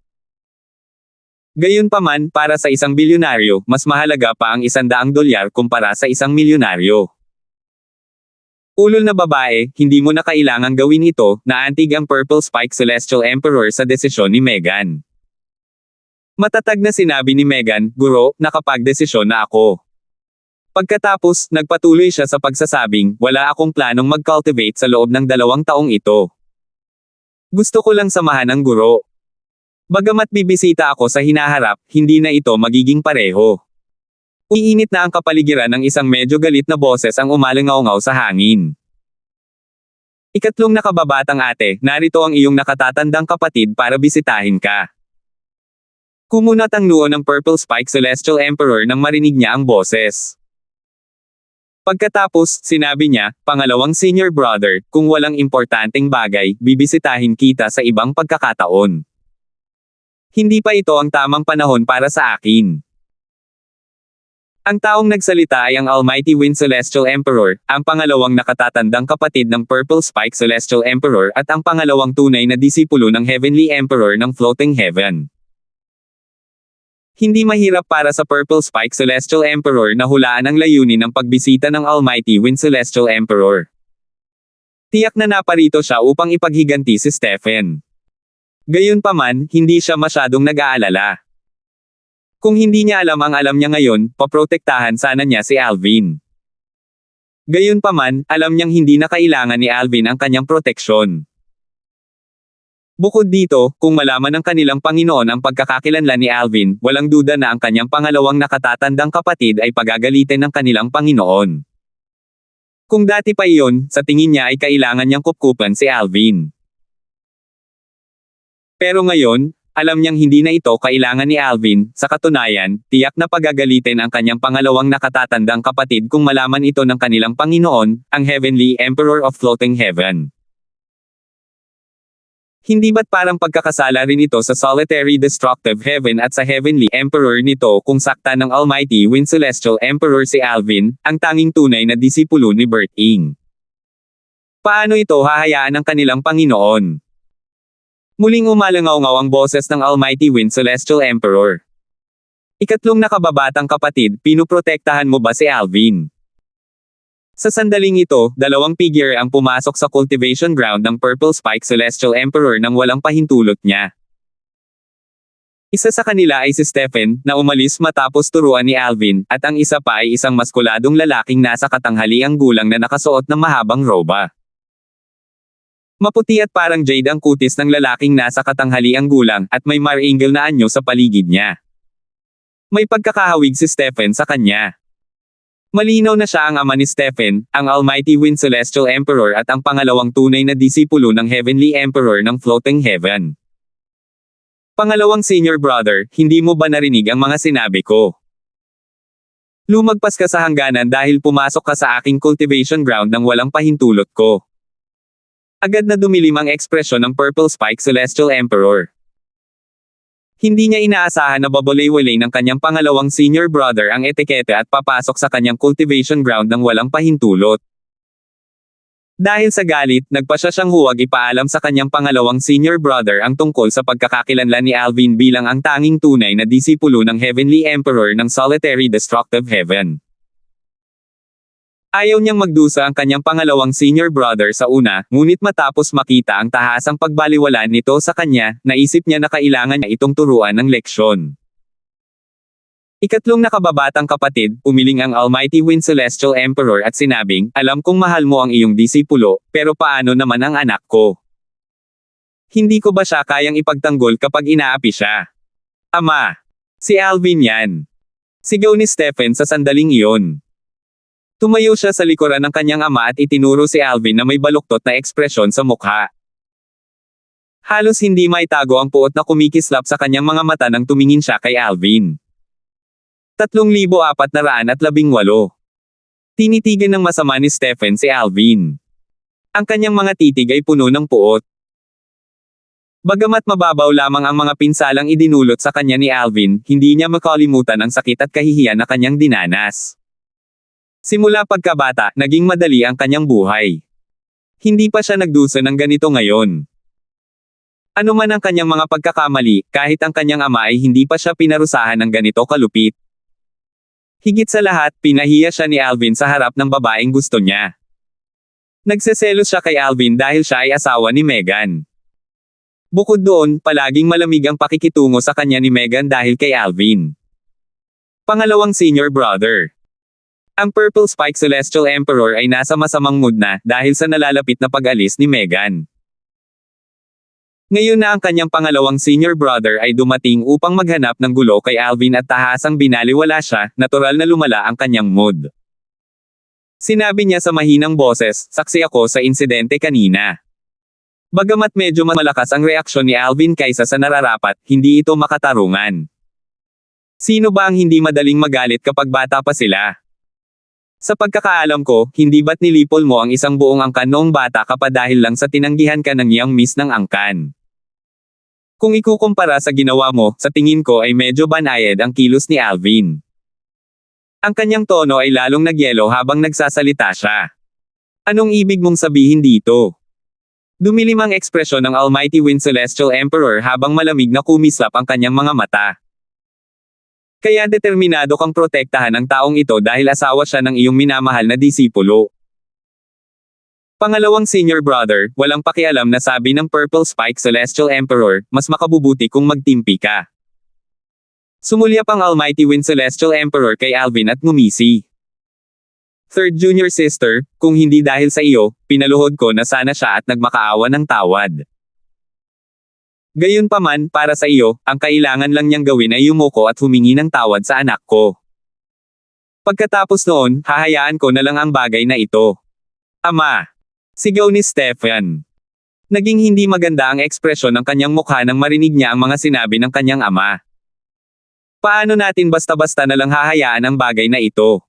Gayunpaman, para sa isang bilyonaryo, mas mahalaga pa ang $100 kumpara sa isang milyonaryo. Ulol na babae, hindi mo na kailangang gawin ito, naantig ang Purple Spike Celestial Emperor sa desisyon ni Megan. Matatag na sinabi ni Megan, "Guro, nakapagdesisyon na ako." Pagkatapos, nagpatuloy siya sa pagsasabing, "Wala akong planong mag-cultivate sa loob ng 2 taong ito. Gusto ko lang samahan ang guro. Bagamat bibisita ako sa hinaharap, hindi na ito magiging pareho." Umiinit na ang kapaligiran ng isang medyo galit na boses ang umalingaw-ngaw sa hangin. "Ikatlong nakababatang ate, narito ang iyong nakatatandang kapatid para bisitahin ka." Kumunat ang noo ng Purple Spike Celestial Emperor nang marinig niya ang boses. Pagkatapos, sinabi niya, "Pangalawang senior brother, kung walang importanteng bagay, bibisitahin kita sa ibang pagkakataon. Hindi pa ito ang tamang panahon para sa akin." Ang taong nagsalita ay ang Almighty Wind Celestial Emperor, ang pangalawang nakatatandang kapatid ng Purple Spike Celestial Emperor at ang pangalawang tunay na disipulo ng Heavenly Emperor ng Floating Heaven. Hindi mahirap para sa Purple Spike Celestial Emperor na hulaan ang layunin ng pagbisita ng Almighty Wind Celestial Emperor. Tiyak na naparito siya upang ipaghiganti si Stephen. Gayunpaman, hindi siya masyadong nag-aalala. Kung hindi niya alam ang alam niya ngayon, paprotektahan sana niya si Alvin. Gayunpaman, alam niyang hindi na kailangan ni Alvin ang kanyang proteksyon. Bukod dito, kung malaman ng kanilang Panginoon ang pagkakakilanlan ni Alvin, walang duda na ang kanyang pangalawang nakatatandang kapatid ay pagagalitin ng kanilang Panginoon. Kung dati pa iyon, sa tingin niya ay kailangan niyang kupkupan si Alvin. Pero ngayon, alam niyang hindi na ito kailangan ni Alvin. Sa katunayan, tiyak na pagagalitin ang kanyang pangalawang nakatatandang kapatid kung malaman ito ng kanilang Panginoon, ang Heavenly Emperor of Floating Heaven. Hindi ba't parang pagkakasala rin ito sa solitary destructive heaven at sa Heavenly Emperor nito kung sakta ng Almighty Wind Celestial Emperor si Alvin, ang tanging tunay na disipulo ni Bert Ing. Paano ito hahayaan ng kanilang Panginoon? Muling umalangaw-ngaw ang boses ng Almighty Wind Celestial Emperor. "Ikatlong nakababatang kapatid, pinuprotektahan mo ba si Alvin?" Sa sandaling ito, 2 figure ang pumasok sa cultivation ground ng Purple Spike Celestial Emperor nang walang pahintulot niya. Isa sa kanila ay si Stephen, na umalis matapos turuan ni Alvin, at ang isa pa ay isang maskuladong lalaking nasa katanghaliang gulang na nakasuot ng mahabang roba. Maputi at parang jade ang kutis ng lalaking nasa katanghaliang gulang, at may maringal na anyo sa paligid niya. May pagkakahawig si Stephen sa kanya. Malinaw na siya ang ama ni Stephen, ang Almighty Wind Celestial Emperor at ang pangalawang tunay na disipulo ng Heavenly Emperor ng Floating Heaven. Pangalawang senior brother, hindi mo ba narinig ang mga sinabi ko? Lumagpas ka sa hangganan dahil pumasok ka sa aking cultivation ground nang walang pahintulot ko. Agad na dumilim ang ekspresyon ng Purple Spike Celestial Emperor. Hindi niya inaasahan na babalay-walay ng kanyang pangalawang senior brother ang etikete at papasok sa kanyang cultivation ground nang walang pahintulot. Dahil sa galit, nagpasya siyang huwag ipaalam sa kanyang pangalawang senior brother ang tungkol sa pagkakakilanlan ni Alvin bilang ang tanging tunay na disipulo ng Heavenly Emperor ng Solitary Destructive Heaven. Ayaw niyang magdusa ang kanyang pangalawang senior brother sa una, ngunit matapos makita ang tahasang pagbaliwala nito sa kanya, naisip niya na kailangan niya itong turuan ng leksyon. Ikatlong nakababatang kapatid, umiling ang Almighty Wind Celestial Emperor at sinabing, alam kong mahal mo ang iyong disipulo, pero paano naman ang anak ko? Hindi ko ba siya kayang ipagtanggol kapag inaapi siya? Ama! Si Alvin yan! Sigaw ni Stephen sa sandaling iyon. Tumayo siya sa likuran ng kanyang ama at itinuro si Alvin na may baluktot na ekspresyon sa mukha. Halos hindi maitago ang puot na kumikislap sa kanyang mga mata nang tumingin siya kay Alvin. 3,418. Tinitigan ng masama ni Stephen si Alvin. Ang kanyang mga titig ay puno ng puot. Bagamat mababaw lamang ang mga pinsalang idinulot sa kanya ni Alvin, hindi niya makalimutan ang sakit at kahihiyan na kanyang dinanas. Simula pagkabata, naging madali ang kanyang buhay. Hindi pa siya nagdusa ng ganito ngayon. Ano man ang kanyang mga pagkakamali, kahit ang kanyang ama ay hindi pa siya pinarusahan ng ganito kalupit. Higit sa lahat, pinahiya siya ni Alvin sa harap ng babaeng gusto niya. Nagseselos siya kay Alvin dahil siya ay asawa ni Megan. Bukod doon, palaging malamig ang pakikitungo sa kanya ni Megan dahil kay Alvin. Pangalawang senior brother. Ang Purple Spike Celestial Emperor ay nasa masamang mood na dahil sa nalalapit na pag-alis ni Megan. Ngayon na ang kanyang pangalawang senior brother ay dumating upang maghanap ng gulo kay Alvin at tahasang binaliwala siya, natural na lumala ang kanyang mood. Sinabi niya sa mahinang boses, saksi ako sa insidente kanina. Bagamat medyo malakas ang reaksyon ni Alvin kaysa sa nararapat, hindi ito makatarungan. Sino ba ang hindi madaling magalit kapag bata pa sila? Sa pagkakaalam ko, hindi ba't nilipol mo ang isang buong angkan noong bata ka pa dahil lang sa tinanggihan ka ng iyang miss ng angkan? Kung ikukumpara sa ginawa mo, sa tingin ko ay medyo banayad ang kilos ni Alvin. Ang kanyang tono ay lalong nagyelo habang nagsasalita siya. Anong ibig mong sabihin dito? Dumilim ang ekspresyon ng Almighty Wind Celestial Emperor habang malamig na kumislap ang kanyang mga mata. Kaya determinado kang protektahan ang taong ito dahil asawa siya ng iyong minamahal na disipulo. Pangalawang senior brother, walang pakialam na sabi ng Purple Spike Celestial Emperor, mas makabubuti kung magtimpi ka. Sumulyap ang Almighty Wind Celestial Emperor kay Alvin at ngumisi. Third junior sister, kung hindi dahil sa iyo, pinaluhod ko na sana siya at nagmakaawa ng tawad. Gayunpaman, para sa iyo, ang kailangan lang niyang gawin ay yumuko at humingi ng tawad sa anak ko. Pagkatapos noon, hahayaan ko na lang ang bagay na ito. Ama! Sigaw ni Stephen. Naging hindi maganda ang ekspresyon ng kanyang mukha nang marinig niya ang mga sinabi ng kanyang ama. Paano natin basta-basta na lang hahayaan ang bagay na ito?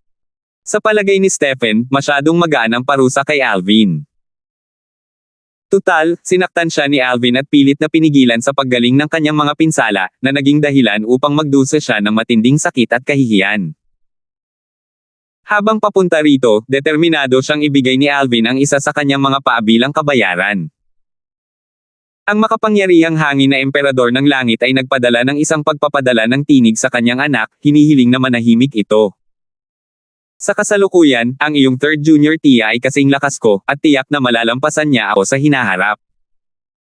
Sa palagay ni Stephen, masyadong magaan ang parusa kay Alvin. Tutal, sinaktan siya ni Alvin at pilit na pinigilan sa paggaling ng kanyang mga pinsala, na naging dahilan upang magdusa siya ng matinding sakit at kahihiyan. Habang papunta rito, determinado siyang ibigay ni Alvin ang isa sa kanyang mga paabilang kabayaran. Ang makapangyarihang hangin na emperador ng langit ay nagpadala ng isang pagpapadala ng tinig sa kanyang anak, hinihiling na manahimik ito. Sa kasalukuyan, ang iyong third junior tiya ay kasing lakas ko, at tiyak na malalampasan niya ako sa hinaharap.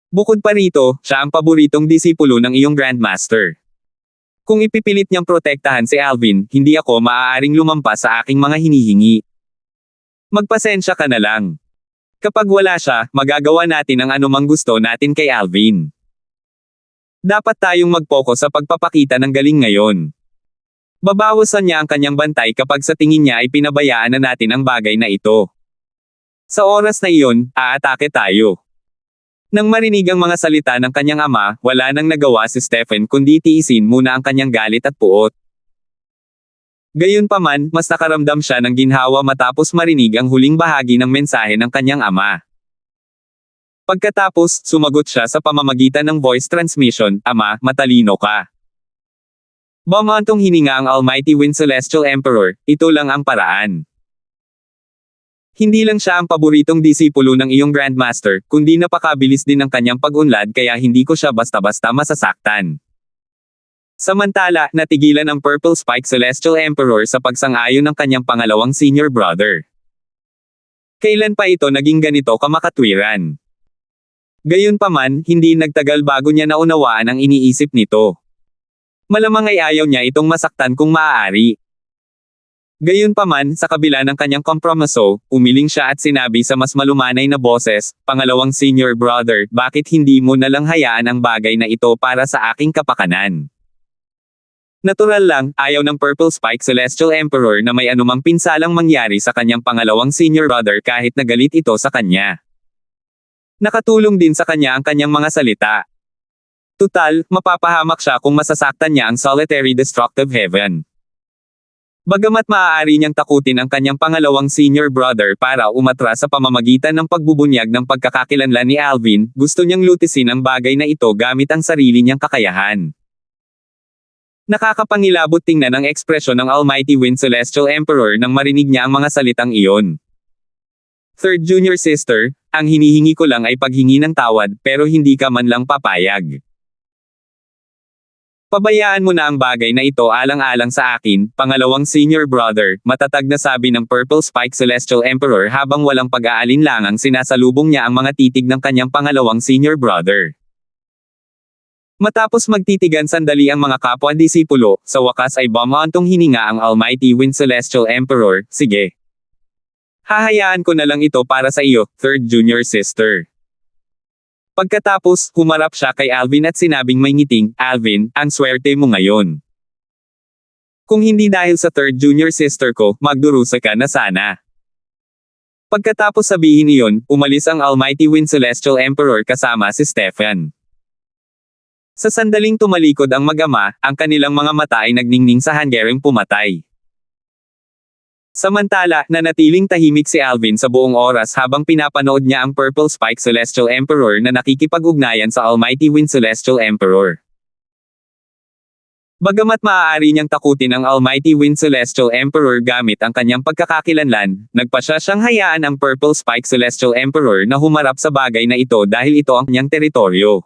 Bukod pa rito, siya ang paboritong disipulo ng iyong Grandmaster. Kung ipipilit niyang protektahan si Alvin, hindi ako maaaring lumampas sa aking mga hinihingi. Magpasensya ka na lang. Kapag wala siya, magagawa natin ang anumang gusto natin kay Alvin. Dapat tayong mag-focus sa pagpapakita ng galing ngayon. Babawasan niya ang kanyang bantay kapag sa tingin niya ay pinabayaan na natin ang bagay na ito. Sa oras na iyon, aatake tayo. Nang marinig ang mga salita ng kanyang ama, wala nang nagawa si Stephen kundi tiisin muna ang kanyang galit at puot. Gayunpaman, mas nakaramdam siya ng ginhawa matapos marinig ang huling bahagi ng mensahe ng kanyang ama. Pagkatapos, sumagot siya sa pamamagitan ng voice transmission, "Ama, matalino ka." Bumantong hininga ang Almighty Wind Celestial Emperor, "Ito lang ang paraan." Hindi lang siya ang paboritong disipulo ng iyong Grandmaster, kundi napakabilis din ang kanyang pag-unlad kaya hindi ko siya basta-basta masasaktan. Samantala, natigilan ang Purple Spike Celestial Emperor sa pagsang-ayon ng kanyang pangalawang senior brother. Kailan pa ito naging ganito kamakatwiran? Gayunpaman, hindi nagtagal bago niya naunawaan ang iniisip nito. Malamang ay ayaw niya itong masaktan kung maaari. Gayunpaman, sa kabila ng kanyang kompromiso, umiling siya at sinabi sa mas malumanay na boses, "Pangalawang senior brother, bakit hindi mo nalang hayaan ang bagay na ito para sa aking kapakanan?" Natural lang, ayaw ng Purple Spike Celestial Emperor na may anumang pinsalang mangyari sa kanyang pangalawang senior brother kahit nagalit ito sa kanya. Nakatulong din sa kanya ang kanyang mga salita. Tutal, mapapahamak siya kung masasaktan niya ang solitary destructive heaven. Bagamat maaari niyang takutin ang kanyang pangalawang senior brother para umatras sa pamamagitan ng pagbubunyag ng pagkakakilanlan ni Alvin, gusto niyang lutisin ang bagay na ito gamit ang sarili niyang kakayahan. Nakakapangilabot tingnan ang ekspresyon ng Almighty Wind Celestial Emperor nang marinig niya ang mga salitang iyon. "Third junior sister, ang hinihingi ko lang ay paghingi ng tawad, pero hindi ka man lang papayag. Pabayaan mo na ang bagay na ito alang-alang sa akin, pangalawang senior brother," matatag na sabi ng Purple Spike Celestial Emperor habang walang pag-aalinlangang sinasalubong niya ang mga titig ng kanyang pangalawang senior brother. Matapos magtitigan sandali ang mga kapwa-disipulo, sa wakas ay bumantong hininga ang Almighty Wind Celestial Emperor, "Sige. Hahayaan ko na lang ito para sa iyo, third junior sister." Pagkatapos, humarap siya kay Alvin at sinabing may ngiting, "Alvin, ang swerte mo ngayon. Kung hindi dahil sa third junior sister ko, magdurusa ka na sana." Pagkatapos sabihin iyon, umalis ang Almighty Wind Celestial Emperor kasama si Stephen. Sa sandaling tumalikod ang mag-ama, ang kanilang mga mata ay nagningning sa hanggaring pumatay. Samantala, nanatiling tahimik si Alvin sa buong oras habang pinapanood niya ang Purple Spike Celestial Emperor na nakikipag-ugnayan sa Almighty Wind Celestial Emperor. Bagamat maaari niyang takutin ang Almighty Wind Celestial Emperor gamit ang kanyang pagkakakilanlan, nagpasya siyang hayaan ang Purple Spike Celestial Emperor na humarap sa bagay na ito dahil ito ang kanyang teritoryo.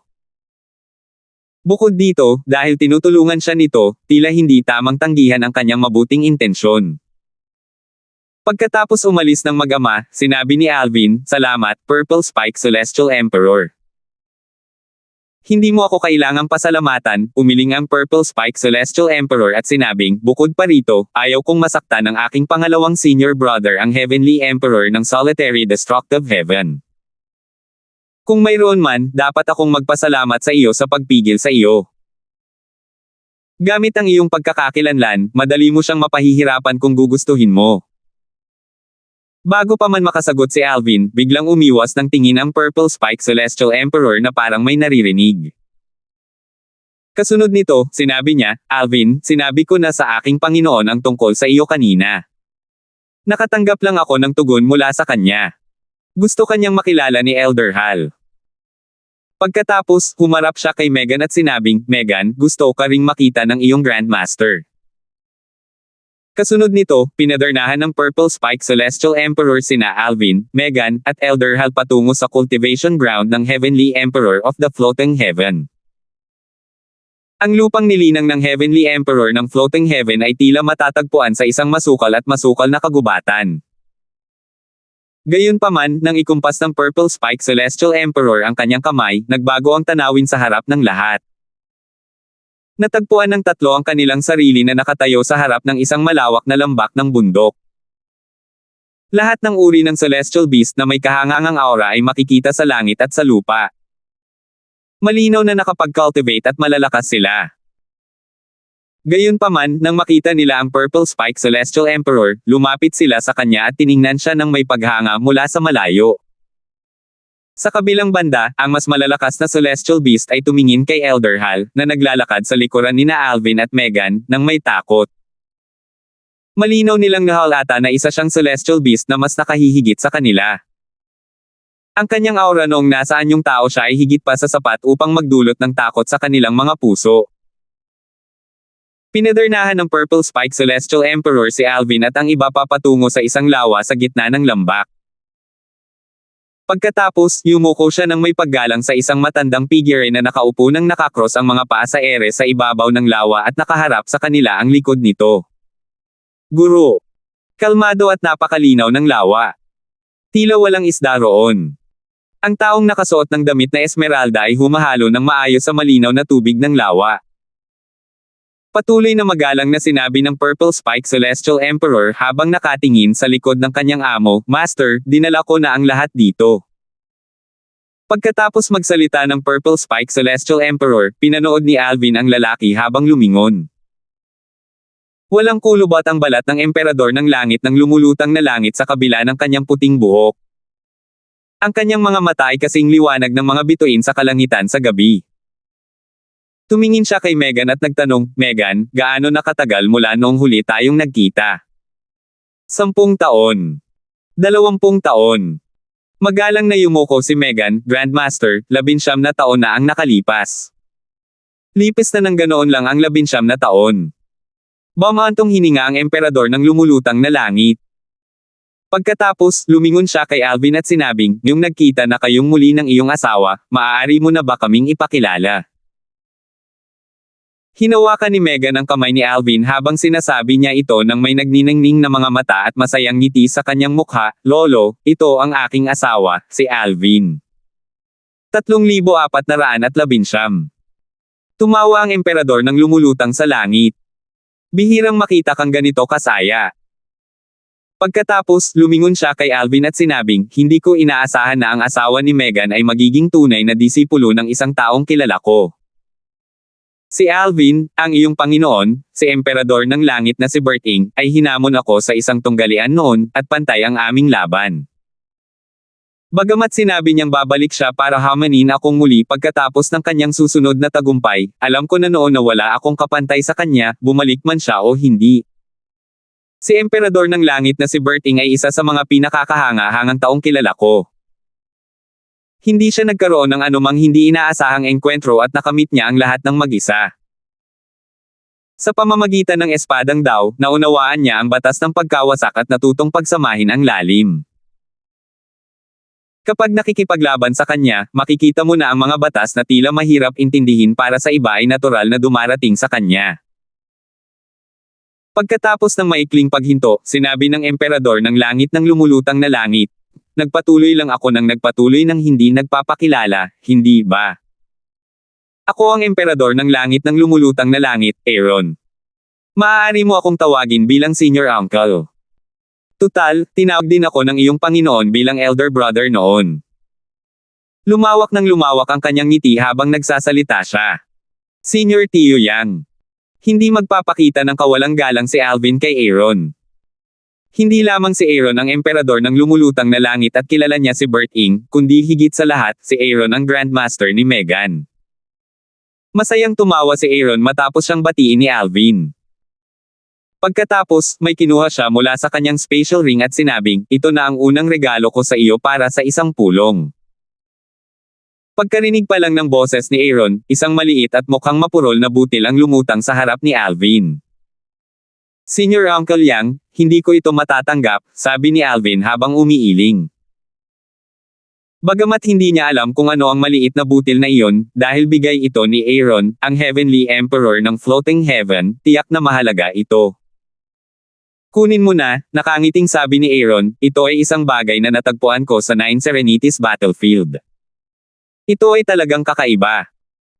Bukod dito, dahil tinutulungan siya nito, tila hindi tamang tanggihan ang kanyang mabuting intensyon. Pagkatapos umalis ng mag-ama, sinabi ni Alvin, "Salamat, Purple Spike Celestial Emperor. Hindi mo ako kailangang pasalamatan," umiling ang Purple Spike Celestial Emperor at sinabing, "Bukod pa rito, ayaw kong masaktan ng aking pangalawang senior brother ang Heavenly Emperor ng Solitary Destructive Heaven. Kung mayroon man, dapat akong magpasalamat sa iyo sa pagpigil sa iyo. Gamit ang iyong pagkakakilanlan, madali mo siyang mapahihirapan kung gugustuhin mo." Bago pa man makasagot si Alvin, biglang umiwas ng tingin ang Purple Spike Celestial Emperor na parang may naririnig. Kasunod nito, sinabi niya, "Alvin, sinabi ko na sa aking Panginoon ang tungkol sa iyo kanina. Nakatanggap lang ako ng tugon mula sa kanya. Gusto kanyang makilala ni Elder Hal." Pagkatapos, humarap siya kay Megan at sinabing, "Megan, gusto ka ring makita ng iyong Grandmaster." Kasunod nito, pinadarnahan ng Purple Spike Celestial Emperor sina Alvin, Megan, at Elder Hal patungo sa cultivation ground ng Heavenly Emperor of the Floating Heaven. Ang lupang nilinang ng Heavenly Emperor ng Floating Heaven ay tila matatagpuan sa isang masukal at masukal na kagubatan. Gayunpaman, nang ikumpas ng Purple Spike Celestial Emperor ang kanyang kamay, nagbago ang tanawin sa harap ng lahat. Natagpuan ng tatlo ang kanilang sarili na nakatayo sa harap ng isang malawak na lambak ng bundok. Lahat ng uri ng celestial beast na may kahangangang aura ay makikita sa langit at sa lupa. Malinaw na nakapag-cultivate at malalakas sila. Gayunpaman, nang makita nila ang Purple Spike Celestial Emperor, lumapit sila sa kanya at tiningnan siya ng may paghanga mula sa malayo. Sa kabilang banda, ang mas malalakas na Celestial Beast ay tumingin kay Elder Hal, na naglalakad sa likuran nina Alvin at Megan, nang may takot. Malinaw nilang nahalata na isa siyang Celestial Beast na mas nakahihigit sa kanila. Ang kanyang aura noong nasa anyong tao siya ay higit pa sa sapat upang magdulot ng takot sa kanilang mga puso. Pinadernahan ng Purple Spike Celestial Emperor si Alvin at ang iba papatungo sa isang lawa sa gitna ng lambak. Pagkatapos, yumuko siya ng may paggalang sa isang matandang figure na nakaupo ng nakakross ang mga paa sa ere sa ibabaw ng lawa at nakaharap sa kanila ang likod nito. Guro. Kalmado at napakalinaw ng lawa. Tila walang isda roon. Ang taong nakasuot ng damit na esmeralda ay humahalo ng maayos sa malinaw na tubig ng lawa. Patuloy na magalang na sinabi ng Purple Spike Celestial Emperor habang nakatingin sa likod ng kanyang amo, "Master, dinala ko na ang lahat dito." Pagkatapos magsalita ng Purple Spike Celestial Emperor, pinanood ni Alvin ang lalaki habang lumingon. Walang kulubot ang balat ng Emperador ng Langit ng lumulutang na langit sa kabila ng kanyang puting buhok. Ang kanyang mga mata ay kasing liwanag ng mga bituin sa kalangitan sa gabi. Tumingin siya kay Megan at nagtanong, "Megan, gaano nakatagal mula noong huli tayong nagkita?" 10 taon. 20 taon. Magalang na yumuko si Megan, Grandmaster, 19 na taon na ang nakalipas. Lipis na ng ganoon lang ang 19 na taon. Bumantong hininga ang Emperador ng lumulutang na langit. Pagkatapos, lumingon siya kay Alvin at sinabing, "Yung nagkita na kayong muli ng iyong asawa, maaari mo na ba kaming ipakilala?" Hinawakan ni Megan ang kamay ni Alvin habang sinasabi niya ito nang may nagniningning na mga mata at masayang ngiti sa kanyang mukha, "Lolo, ito ang aking asawa, si Alvin." 3,419. Tumawa ang Emperador ng lumulutang sa langit. Bihirang makita kang ganito kasaya. Pagkatapos, lumingon siya kay Alvin at sinabing, "Hindi ko inaasahan na ang asawa ni Megan ay magiging tunay na disipulo ng isang taong kilala ko. Si Alvin, ang iyong Panginoon, si Emperador ng Langit na si Berting, ay hinamon ako sa isang tunggalian noon, at pantay ang aming laban." Bagamat sinabi niyang babalik siya para hamanin akong muli pagkatapos ng kanyang susunod na tagumpay, alam ko na noon na wala akong kapantay sa kanya, bumalik man siya o hindi. Si Emperador ng Langit na si Berting ay isa sa mga pinakakahanga-hangang taong kilala ko. Hindi siya nagkaroon ng anumang hindi inaasahang engkwentro at nakamit niya ang lahat ng mag-isa. Sa pamamagitan ng espadang daw, naunawaan niya ang batas ng pagkawasak at natutong pagsamahin ang lalim. Kapag nakikipaglaban sa kanya, makikita mo na ang mga batas na tila mahirap intindihin para sa iba ay natural na dumarating sa kanya. Pagkatapos ng maikling paghinto, sinabi ng Emperador ng Langit ng lumulutang na langit, "Nagpatuloy lang ako ng nagpatuloy ng hindi nagpapakilala, hindi ba? Ako ang Emperador ng Langit ng lumulutang na langit, Aaron. Maaari mo akong tawagin bilang senior uncle. Tutal, tinawag din ako ng iyong Panginoon bilang elder brother noon." Lumawak ng lumawak ang kanyang ngiti habang nagsasalita siya. Senior Tio Yang. Hindi magpapakita ng kawalang galang si Alvin kay Aaron. Hindi lamang si Aaron ang Emperador ng lumulutang na langit at kilala niya si Berting, kundi higit sa lahat, si Aaron ang Grandmaster ni Megan. Masayang tumawa si Aaron matapos siyang batiin ni Alvin. Pagkatapos, may kinuha siya mula sa kanyang special ring at sinabing, "Ito na ang unang regalo ko sa iyo para sa isang pulong." Pagkarinig pa lang ng boses ni Aaron, isang maliit at mukhang mapurol na butil ang lumutang sa harap ni Alvin. "Senior Uncle Yang, hindi ko ito matatanggap," sabi ni Alvin habang umiiling. Bagamat hindi niya alam kung ano ang maliit na butil na iyon, dahil bigay ito ni Aaron, ang Heavenly Emperor ng Floating Heaven, tiyak na mahalaga ito. "Kunin mo na," nakangiting sabi ni Aaron, "ito ay isang bagay na natagpuan ko sa Nine Serenities Battlefield. Ito ay talagang kakaiba.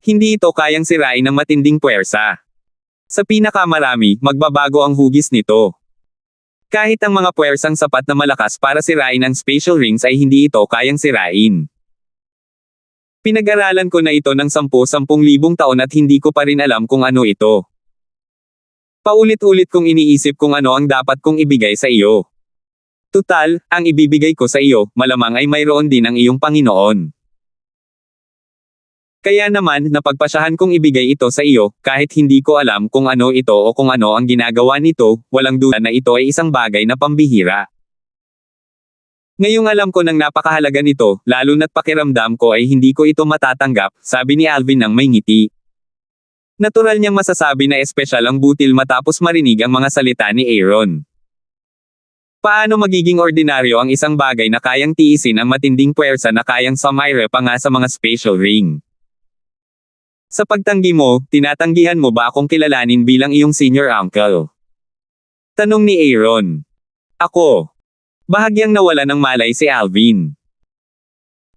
Hindi ito kayang sirain ng matinding puwersa. Sa pinakamarami, magbabago ang hugis nito. Kahit ang mga puwersang sapat na malakas para sirain ang spatial rings ay hindi ito kayang sirain. Pinag-aralan ko na ito ng 10,000 taon at hindi ko pa rin alam kung ano ito. Paulit-ulit kong iniisip kung ano ang dapat kong ibigay sa iyo. Tutal, ang ibibigay ko sa iyo, malamang ay mayroon din ang iyong Panginoon. Kaya naman, napagpasyahan kong ibigay ito sa iyo, kahit hindi ko alam kung ano ito o kung ano ang ginagawa nito, walang duda na ito ay isang bagay na pambihira. Ngayong alam ko ng napakahalaga nito, lalo na't pakiramdam ko ay hindi ko ito matatanggap, sabi ni Alvin nang may ngiti. Natural niyang masasabi na espesyal ang butil matapos marinig ang mga salita ni Aaron. Paano magiging ordinaryo ang isang bagay na kayang tiisin ang matinding puwersa na kayang sumaire pa nga sa mga spatial ring? Sa pagtanggi mo, tinatanggihan mo ba akong kilalanin bilang iyong senior uncle? Tanong ni Aaron. Ako. Bahagyang nawala ng malay si Alvin.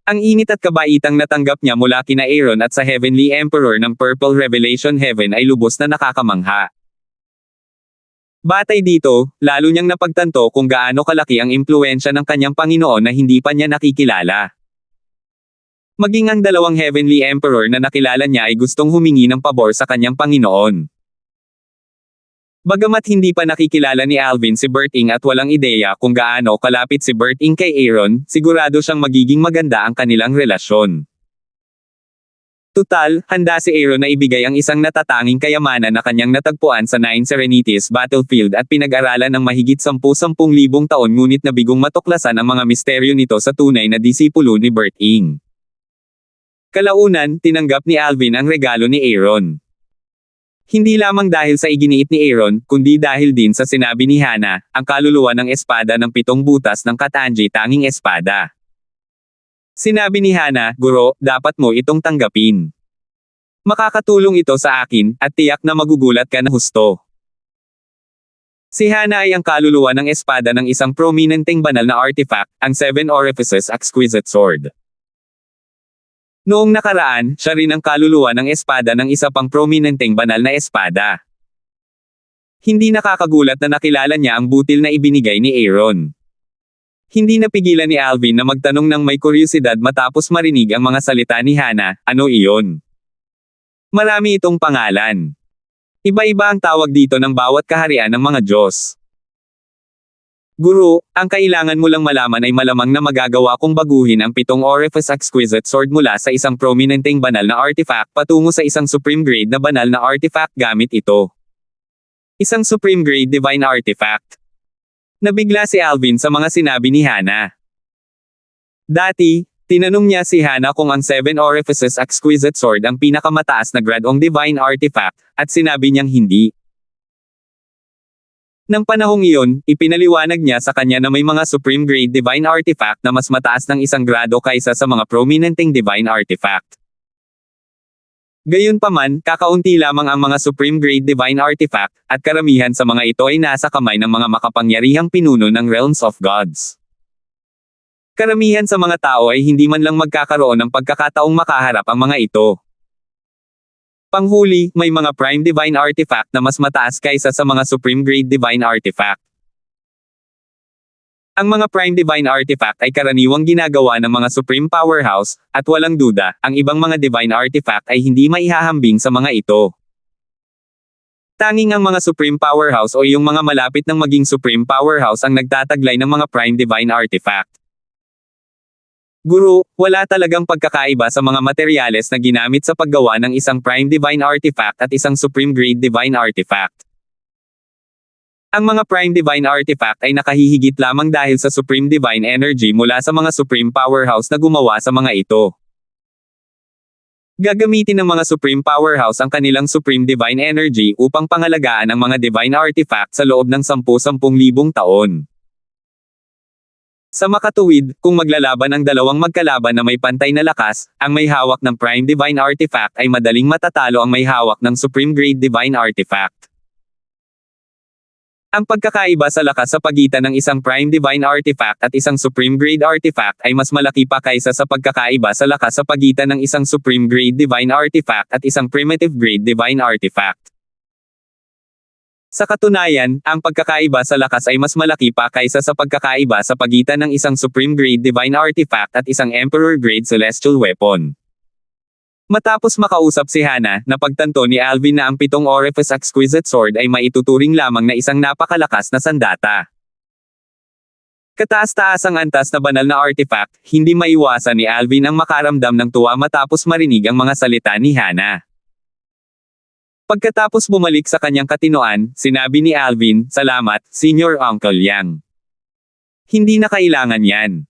Ang init at kabaitang natanggap niya mula kina Aaron at sa Heavenly Emperor ng Purple Revelation Heaven ay lubos na nakakamangha. Batay dito, lalo niyang napagtanto kung gaano kalaki ang impluwensya ng kanyang Panginoon na hindi pa niya nakikilala. Maging ang dalawang Heavenly Emperor na nakilala niya ay gustong humingi ng pabor sa kanyang Panginoon. Bagamat hindi pa nakikilala ni Alvin si Berting at walang ideya kung gaano kalapit si Berting kay Aaron, sigurado siyang magiging maganda ang kanilang relasyon. Tutal, handa si Aaron na ibigay ang isang natatanging kayamanan na kanyang natagpuan sa Nine Serenities Battlefield at pinag-aralan ng mahigit 10,000 taon ngunit nabigong matuklasan ang mga misteryo nito sa tunay na disipulo ni Berting. Kalaunan, tinanggap ni Alvin ang regalo ni Aaron. Hindi lamang dahil sa iginiit ni Aaron, kundi dahil din sa sinabi ni Hana, ang kaluluwa ng espada ng 7 butas ng Katanji tanging espada. Sinabi ni Hana, Guro, dapat mo itong tanggapin. Makakatulong ito sa akin, at tiyak na magugulat ka na husto. Si Hana ay ang kaluluwa ng espada ng isang prominenteng banal na artifact, ang Seven Orifices Exquisite Sword. Noong nakaraan, siya rin ang kaluluwa ng espada ng isa pang prominenteng banal na espada. Hindi nakakagulat na nakilala niya ang butil na ibinigay ni Aaron. Hindi napigilan ni Alvin na magtanong ng may kuryosidad matapos marinig ang mga salita ni Hana, ano iyon? Marami itong pangalan. Iba-iba ang tawag dito ng bawat kaharian ng mga Diyos. Guro, ang kailangan mo lang malaman ay malamang na magagawa kong baguhin ang 7 Orifice Exquisite Sword mula sa isang prominenteng banal na artifact patungo sa isang supreme grade na banal na artifact gamit ito. Isang supreme grade divine artifact. Nabigla si Alvin sa mga sinabi ni Hana. Dati, tinanong niya si Hana kung ang 7 Orifices Exquisite Sword ang pinakamataas na gradong divine artifact, at sinabi niyang hindi. Nang panahong iyon, ipinaliwanag niya sa kanya na may mga supreme grade divine artifact na mas mataas ng isang grado kaysa sa mga prominenteng divine artifact. Gayunpaman, kakaunti lamang ang mga supreme grade divine artifact, at karamihan sa mga ito ay nasa kamay ng mga makapangyarihang pinuno ng Realms of Gods. Karamihan sa mga tao ay hindi man lang magkakaroon ng pagkakataong makaharap ang mga ito. Panghuli, may mga prime divine artifact na mas mataas kaysa sa mga supreme grade divine artifact. Ang mga prime divine artifact ay karaniwang ginagawa ng mga supreme powerhouse, at walang duda, ang ibang mga divine artifact ay hindi maihahambing sa mga ito. Tanging ang mga supreme powerhouse o yung mga malapit ng maging supreme powerhouse ang nagtataglay ng mga prime divine artifact. Guro, wala talagang pagkakaiba sa mga materyales na ginamit sa paggawa ng isang prime divine artifact at isang supreme grade divine artifact. Ang mga prime divine artifact ay nakahihigit lamang dahil sa supreme divine energy mula sa mga supreme powerhouse na gumawa sa mga ito. Gagamitin ng mga supreme powerhouse ang kanilang supreme divine energy upang pangalagaan ang mga divine artifact sa loob ng 10,000 taon. Sa makatuwid, kung maglalaban ang dalawang magkalaban na may pantay na lakas, ang may hawak ng prime divine artifact ay madaling matatalo ang may hawak ng supreme grade divine artifact. Ang pagkakaiba sa lakas sa pagitan ng isang prime divine artifact at isang supreme grade artifact ay mas malaki pa kaysa sa pagkakaiba sa lakas sa pagitan ng isang supreme grade divine artifact at isang primitive grade divine artifact. Sa katunayan, ang pagkakaiba sa lakas ay mas malaki pa kaysa sa pagkakaiba sa pagitan ng isang supreme grade divine artifact at isang emperor grade celestial weapon. Matapos makausap si Hana, napagtanto ni Alvin na ang 7 Orifice Exquisite Sword ay maituturing lamang na isang napakalakas na sandata. Kataas-taas ang antas na banal na artifact, hindi maiwasan ni Alvin ang makaramdam ng tuwa matapos marinig ang mga salita ni Hana. Pagkatapos bumalik sa kanyang katinoan, sinabi ni Alvin, "Salamat, Senior Uncle Yang. Hindi na kailangan yan."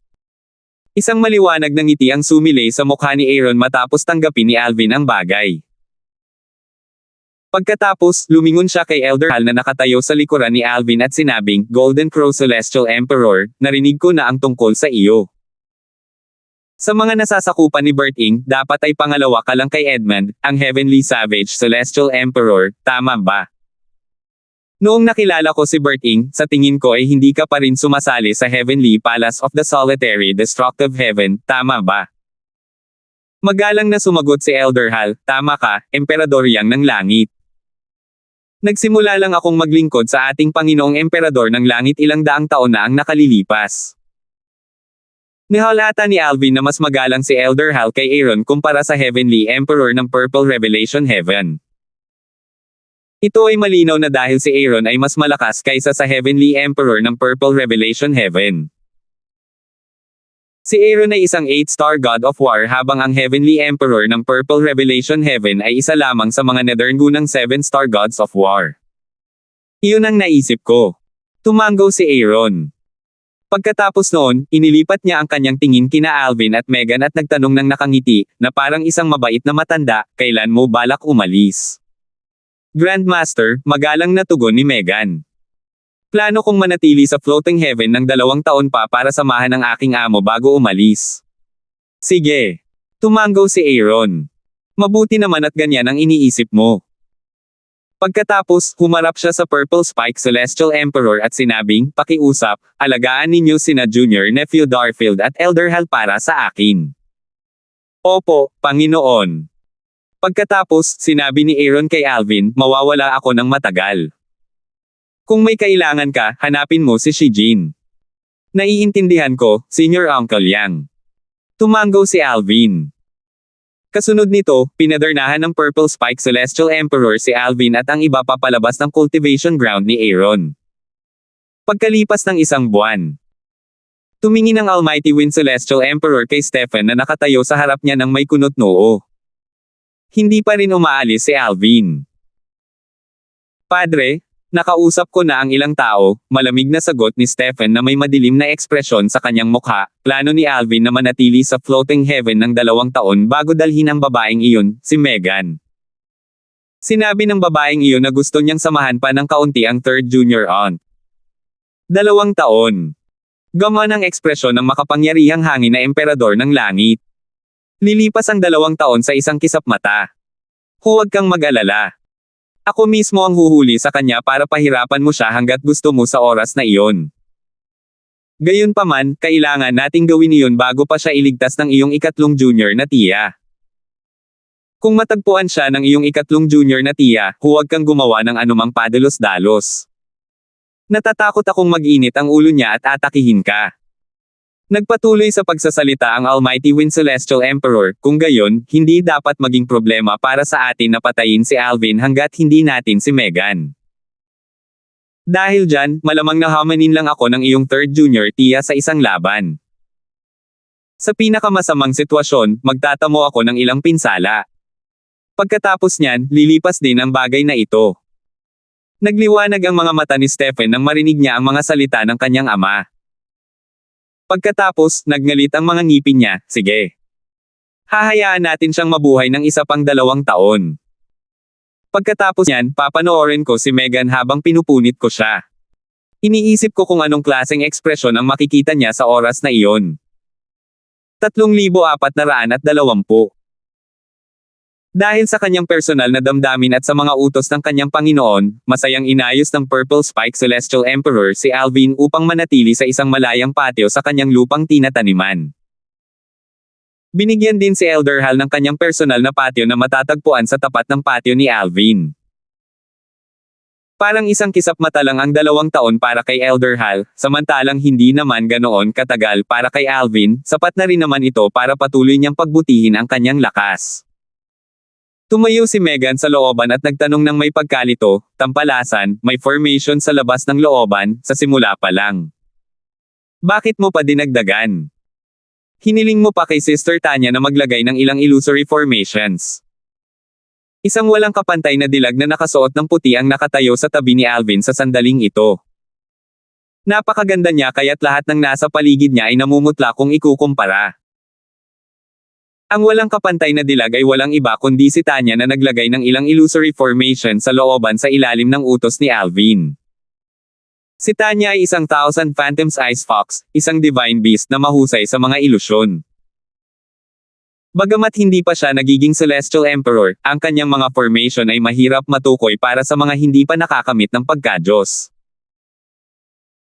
Isang maliwanag na ngiti ang sumilay sa mukha ni Aaron matapos tanggapin ni Alvin ang bagay. Pagkatapos, lumingon siya kay Elder Hal na nakatayo sa likuran ni Alvin at sinabing, "Golden Crow Celestial Emperor, narinig ko na ang tungkol sa iyo. Sa mga nasasakupan ni Bert Ing, dapat ay pangalawa ka lang kay Edmund, ang Heavenly Savage Celestial Emperor, tama ba? Noong nakilala ko si Bert Ing, sa tingin ko ay hindi ka pa rin sumasali sa Heavenly Palace of the Solitary Destructive Heaven, tama ba?" Magalang na sumagot si Elder Hal, "Tama ka, Emperador Yang ng Langit. Nagsimula lang akong maglingkod sa ating Panginoong Emperador ng Langit ilang daang taon na ang nakalilipas." Nihalata ni Alvin na mas magalang si Elder Hal kay Aaron kumpara sa Heavenly Emperor ng Purple Revelation Heaven. Ito ay malinaw na dahil si Aaron ay mas malakas kaysa sa Heavenly Emperor ng Purple Revelation Heaven. Si Aaron ay isang 8-star God of War habang ang Heavenly Emperor ng Purple Revelation Heaven ay isa lamang sa mga nethergunang 7-star Gods of War. Iyon ang naisip ko. Tumango si Aaron. Pagkatapos noon, inilipat niya ang kanyang tingin kina Alvin at Megan at nagtanong ng nakangiti, na parang isang mabait na matanda, "Kailan mo balak umalis?" "Grandmaster," magalang na tugon ni Megan. "Plano kong manatili sa floating heaven ng 2 taon pa para samahan ang aking amo bago umalis." "Sige." Tumango si Aaron. "Mabuti naman at ganyan ang iniisip mo." Pagkatapos, humarap siya sa Purple Spike Celestial Emperor at sinabing, "Pakiusap, alagaan ninyo sina Junior Nephew Darfield at Elder Hal para sa akin." "Opo, Panginoon." Pagkatapos, sinabi ni Aaron kay Alvin, "Mawawala ako ng matagal. Kung may kailangan ka, hanapin mo si Shijin." "Naiintindihan ko, Senior Uncle Yang." Tumango si Alvin. Kasunod nito, pinadarnahan ng Purple Spike Celestial Emperor si Alvin at ang iba papalabas ng cultivation ground ni Aaron. Pagkalipas ng 1 buwan, tumingin ang Almighty Wind Celestial Emperor kay Stephen na nakatayo sa harap niya ng may kunot noo. Hindi pa rin umaalis si Alvin. "Padre, nakausap ko na ang ilang tao," malamig na sagot ni Stephen na may madilim na ekspresyon sa kanyang mukha. Plano ni Alvin na manatili sa floating heaven ng 2 taon bago dalhin ang babaeng iyon, si Megan. Sinabi ng babaeng iyon na gusto niyang samahan pa ng kaunti ang third junior aunt. 2 taon. Gaman ang ekspresyon ng makapangyarihang hangin na emperador ng langit. Lilipas ang 2 taon sa isang kisap mata. Huwag kang mag-alala. Ako mismo ang huhuli sa kanya para pahirapan mo siya hanggat gusto mo sa oras na iyon. Gayunpaman, kailangan nating gawin iyon bago pa siya iligtas ng iyong 3 junior na tiya. Kung matagpuan siya ng iyong 3 junior na tiya, huwag kang gumawa ng anumang padalos-dalos. Natatakot akong mag-init ang ulo niya at atakihin ka. Nagpatuloy sa pagsasalita ang Almighty Wind Celestial Emperor, kung gayon, hindi dapat maging problema para sa atin na patayin si Alvin hanggat hindi natin si Megan. Dahil dyan, malamang nahamanin lang ako ng iyong third junior tiya sa isang laban. Sa pinakamasamang sitwasyon, magtatamo ako ng ilang pinsala. Pagkatapos niyan, lilipas din ang bagay na ito. Nagliwanag ang mga mata ni Stephen nang marinig niya ang mga salita ng kanyang ama. Pagkatapos, nagngalit ang mga ngipin niya, "Sige. Hahayaan natin siyang mabuhay ng isa pang 2 taon. Pagkatapos niyan, papanoorin ko si Megan habang pinupunit ko siya." Iniisip ko kung anong klaseng ekspresyon ang makikita niya sa oras na iyon. 3,420. Dahil sa kanyang personal na damdamin at sa mga utos ng kanyang Panginoon, masayang inayos ng Purple Spike Celestial Emperor si Alvin upang manatili sa isang malayang patio sa kanyang lupang tinataniman. Binigyan din si Elder Hal ng kanyang personal na patio na matatagpuan sa tapat ng patio ni Alvin. Parang isang kisap mata lang ang 2 taon para kay Elder Hal, samantalang hindi naman ganoon katagal para kay Alvin, sapat na rin naman ito para patuloy niyang pagbutihin ang kanyang lakas. Tumayo si Megan sa looban at nagtanong ng may pagkalito, tampalasan, may formation sa labas ng looban, sa simula pa lang. Bakit mo pa dinagdagan? Hiniling mo pa kay Sister Tanya na maglagay ng ilang illusory formations. Isang walang kapantay na dilag na nakasuot ng puti ang nakatayo sa tabi ni Alvin sa sandaling ito. Napakaganda niya kaya't lahat ng nasa paligid niya ay namumutla kung ikukumpara. Ang walang kapantay na dilag ay walang iba kundi si Tanya na naglagay ng ilang illusory formation sa looban sa ilalim ng utos ni Alvin. Si Tanya ay isang Thousand Phantoms Ice Fox, isang divine beast na mahusay sa mga ilusyon. Bagamat hindi pa siya nagiging Celestial Emperor, ang kanyang mga formation ay mahirap matukoy para sa mga hindi pa nakakamit ng pagka-Diyos.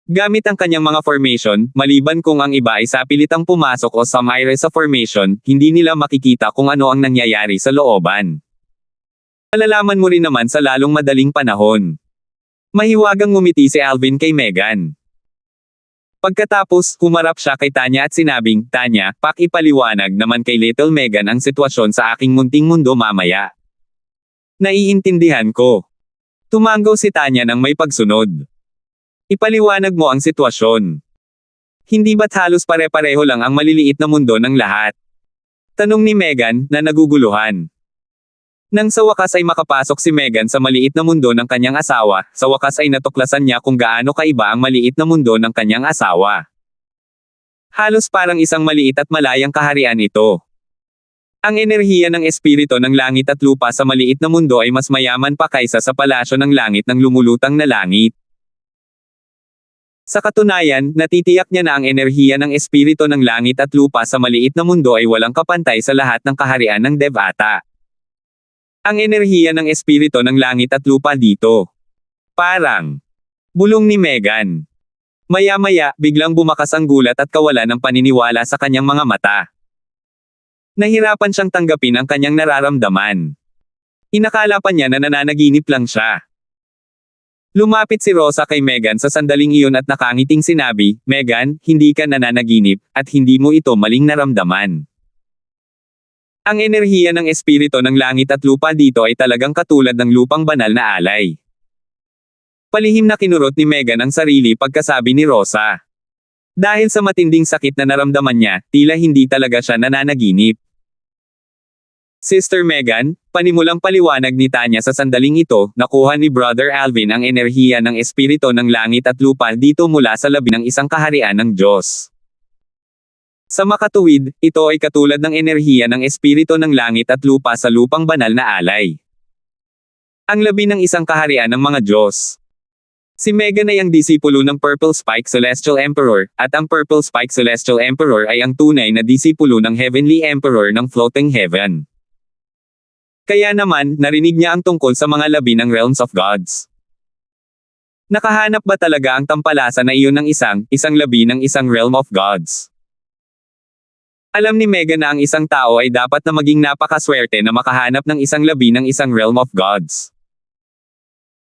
Gamit ang kanyang mga formation, maliban kung ang iba ay sapilitang pumasok o sumire sa formation, hindi nila makikita kung ano ang nangyayari sa looban. Malalaman mo rin naman sa lalong madaling panahon. Mahiwagang ngumiti si Alvin kay Megan. Pagkatapos, humarap siya kay Tanya at sinabing, Tanya, pakipaliwanag naman kay Little Megan ang sitwasyon sa aking munting mundo mamaya. Naiintindihan ko. Tumango si Tanya nang may pagsunod. Ipaliwanag mo ang sitwasyon. Hindi ba't halos pare-pareho lang ang maliliit na mundo ng lahat? Tanong ni Megan, na naguguluhan. Nang sa wakas ay makapasok si Megan sa maliit na mundo ng kanyang asawa, sa wakas ay natuklasan niya kung gaano kaiba ang maliit na mundo ng kanyang asawa. Halos parang isang maliit at malayang kaharian ito. Ang enerhiya ng espiritu ng langit at lupa sa maliit na mundo ay mas mayaman pa kaysa sa palasyo ng langit ng lumulutang na langit. Sa katunayan, natitiyak niya na ang enerhiya ng espiritu ng langit at lupa sa maliit na mundo ay walang kapantay sa lahat ng kaharian ng Devata. Ang enerhiya ng espiritu ng langit at lupa dito. Parang bulong ni Megan. Maya-maya, biglang bumakas ang gulat at kawalan ng paniniwala sa kanyang mga mata. Nahirapan siyang tanggapin ang kanyang nararamdaman. Inakala pa niya na nananaginip lang siya. Lumapit si Rosa kay Megan sa sandaling iyon at nakangiting sinabi, Megan, hindi ka nananaginip, at hindi mo ito maling naramdaman. Ang enerhiya ng espiritu ng langit at lupa dito ay talagang katulad ng lupang banal na alay. Palihim na kinurot ni Megan ang sarili pagkasabi ni Rosa. Dahil sa matinding sakit na naramdaman niya, tila hindi talaga siya nananaginip. Sister Megan, panimulang paliwanag ni Tanya sa sandaling ito, nakuha ni Brother Alvin ang enerhiya ng espiritu ng langit at lupa dito mula sa labi ng isang kaharian ng Diyos. Sa makatuwid, ito ay katulad ng enerhiya ng espiritu ng langit at lupa sa lupang banal na alay. Ang labi ng isang kaharian ng mga Diyos. Si Megan ay ang disipulo ng Purple Spike Celestial Emperor, at ang Purple Spike Celestial Emperor ay ang tunay na disipulo ng Heavenly Emperor ng Floating Heaven. Kaya naman, narinig niya ang tungkol sa mga labi ng Realms of Gods. Nakahanap ba talaga ang tampalasan na iyon ng isang labi ng isang Realm of Gods? Alam ni Megan na ang isang tao ay dapat na maging napakaswerte na makahanap ng isang labi ng isang Realm of Gods.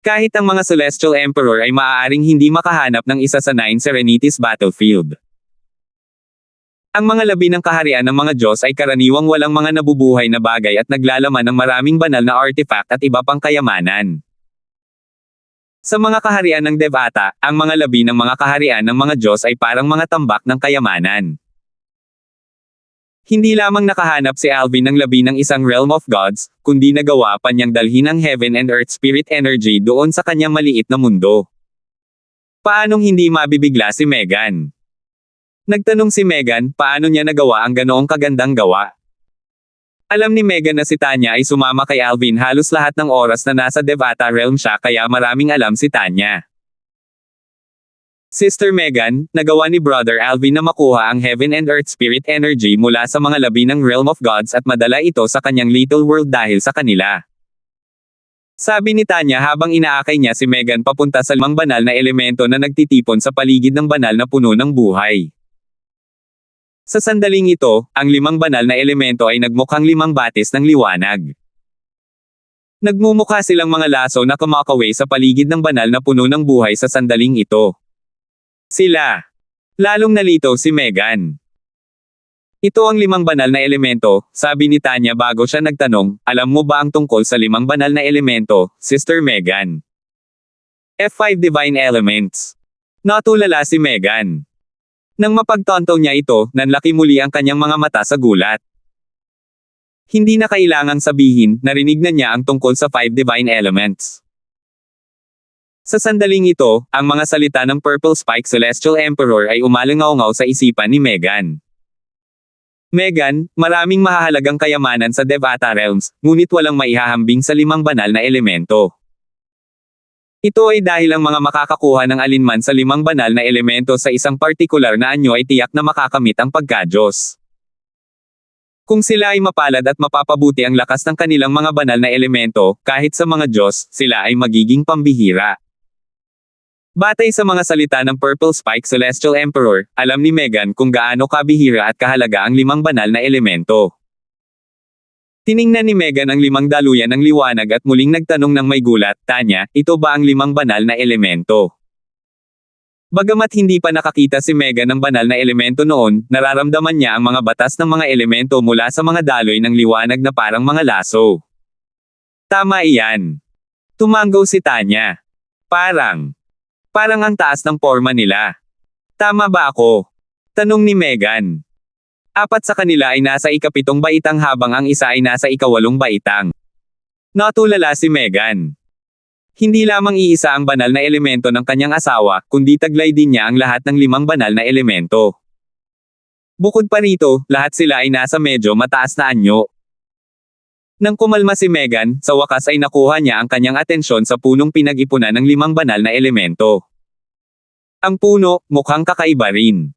Kahit ang mga Celestial Emperor ay maaaring hindi makahanap ng isa sa 9 Serenities Battlefield. Ang mga labi ng kaharian ng mga Diyos ay karaniwang walang mga nabubuhay na bagay at naglalaman ng maraming banal na artifact at iba pang kayamanan. Sa mga kaharian ng Devata, ang mga labi ng mga kaharian ng mga Diyos ay parang mga tambak ng kayamanan. Hindi lamang nakahanap si Alvin ng labi ng isang Realm of Gods, kundi nagawa pa niyang dalhin ang Heaven and Earth Spirit Energy doon sa kanyang maliit na mundo. Paanong hindi mabibigla si Megan? Nagtanong si Megan, paano niya nagawa ang ganoong kagandang gawa? Alam ni Megan na si Tanya ay sumama kay Alvin halos lahat ng oras na nasa Devata Realm siya kaya maraming alam si Tanya. Sister Megan, nagawa ni Brother Alvin na makuha ang Heaven and Earth Spirit Energy mula sa mga labi ng Realm of Gods at madala ito sa kanyang little world dahil sa kanila. Sabi ni Tanya habang inaakay niya si Megan papunta sa limang banal na elemento na nagtitipon sa paligid ng banal na puno ng buhay. Sa sandaling ito, ang limang banal na elemento ay nagmukhang limang batis ng liwanag. Nagmumukha silang mga laso na kumakaway sa paligid ng banal na puno ng buhay sa sandaling ito. Sila. Lalong nalito si Megan. Ito ang 5 banal na elemento, sabi ni Tanya bago siya nagtanong, alam mo ba ang tungkol sa 5 banal na elemento, Sister Megan? F5 Divine Elements. Natulala si Megan. Nang mapagtanto niya ito, nanlaki muli ang kanyang mga mata sa gulat. Hindi na kailangang sabihin, narinig na niya ang tungkol sa 5 Divine Elements. Sa sandaling ito, ang mga salita ng Purple Spike Celestial Emperor ay umalingaw-ngaw sa isipan ni Megan. Megan, maraming mahahalagang kayamanan sa Devata Realms, ngunit walang maihahambing sa 5 banal na elemento. Ito ay dahil ang mga makakakuha ng alinman sa 5 banal na elemento sa isang partikular na anyo ay tiyak na makakamit ang pagka-Diyos. Kung sila ay mapalad at mapapabuti ang lakas ng kanilang mga banal na elemento, kahit sa mga Diyos, sila ay magiging pambihira. Batay sa mga salita ng Purple Spike Celestial Emperor, alam ni Megan kung gaano kabihira at kahalaga ang 5 banal na elemento. Tiningnan ni Megan ang 5 daluyan ng liwanag at muling nagtanong ng may gulat, Tanya, ito ba ang 5 banal na elemento? Bagamat hindi pa nakakita si Megan ng banal na elemento noon, nararamdaman niya ang mga batas ng mga elemento mula sa mga daloy ng liwanag na parang mga laso. Tama iyan. Tumanggaw si Tanya. Parang ang taas ng porma nila. Tama ba ako? Tanong ni Megan. 4 sa kanila ay nasa ika-7 baitang habang ang isa ay nasa ika-8 baitang. Natulala si Megan. Hindi lamang iisa ang banal na elemento ng kanyang asawa, kundi taglay din niya ang lahat ng 5 banal na elemento. Bukod pa rito, lahat sila ay nasa medyo mataas na anyo. Nang kumalma si Megan, sa wakas ay nakuha niya ang kanyang atensyon sa punong pinag-ipunan ng 5 banal na elemento. Ang puno, mukhang kakaiba rin.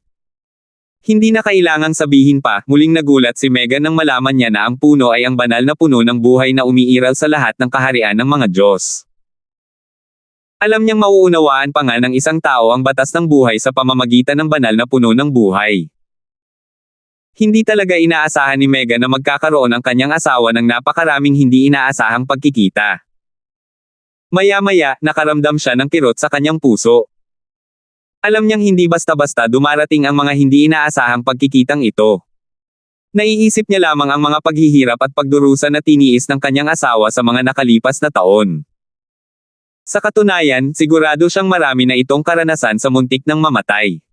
Hindi na kailangang sabihin pa, muling nagulat si Megan nang malaman niya na ang puno ay ang banal na puno ng buhay na umiiral sa lahat ng kaharian ng mga Diyos. Alam niyang mauunawaan pa nga ng isang tao ang batas ng buhay sa pamamagitan ng banal na puno ng buhay. Hindi talaga inaasahan ni Megan na magkakaroon ang kanyang asawa ng napakaraming hindi inaasahang pagkikita. Maya-maya, nakaramdam siya ng kirot sa kanyang puso. Alam niyang hindi basta-basta dumarating ang mga hindi inaasahang pagkikitang ito. Naiisip niya lamang ang mga paghihirap at pagdurusa na tiniis ng kanyang asawa sa mga nakalipas na taon. Sa katunayan, sigurado siyang marami na itong karanasan sa muntik ng mamatay.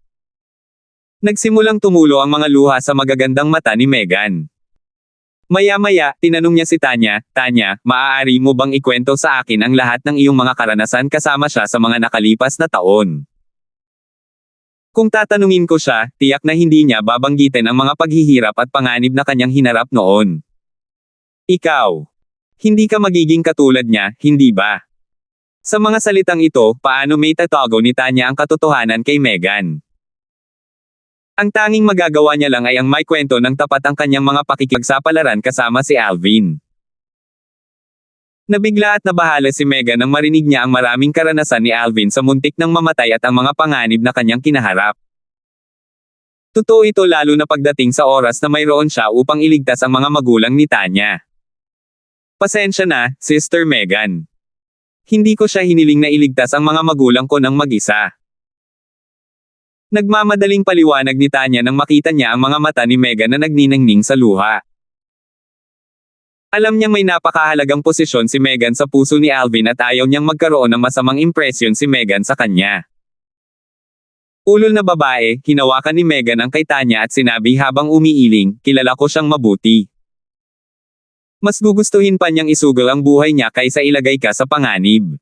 Nagsimulang tumulo ang mga luha sa magagandang mata ni Megan. Maya-maya, tinanong niya si Tanya, Tanya, maaari mo bang ikwento sa akin ang lahat ng iyong mga karanasan kasama siya sa mga nakalipas na taon? Kung tatanungin ko siya, tiyak na hindi niya babanggitin ang mga paghihirap at panganib na kanyang hinarap noon. Ikaw. Hindi ka magiging katulad niya, hindi ba? Sa mga salitang ito, paano may tatago ni Tanya ang katotohanan kay Megan? Ang tanging magagawa niya lang ay ang may kwento ng tapat ang kanyang mga pakikipagsapalaran kasama si Alvin. Nabigla at nabahala si Megan nang marinig niya ang maraming karanasan ni Alvin sa muntik ng mamatay at ang mga panganib na kanyang kinaharap. Totoo ito lalo na pagdating sa oras na mayroon siya upang iligtas ang mga magulang ni Tanya. Pasensya na, Sister Megan. Hindi ko siya hiniling na iligtas ang mga magulang ko ng mag-isa. Nagmamadaling paliwanag ni Tanya nang makita niya ang mga mata ni Megan na nagniningning sa luha. Alam niyang may napakahalagang posisyon si Megan sa puso ni Alvin at ayaw niyang magkaroon ng masamang impresyon si Megan sa kanya. Ulol na babae, hinawakan ni Megan ang kay Tanya at sinabi habang umiiling, kilala ko siyang mabuti. Mas gugustuhin pa niyang isugol ang buhay niya kaysa ilagay ka sa panganib.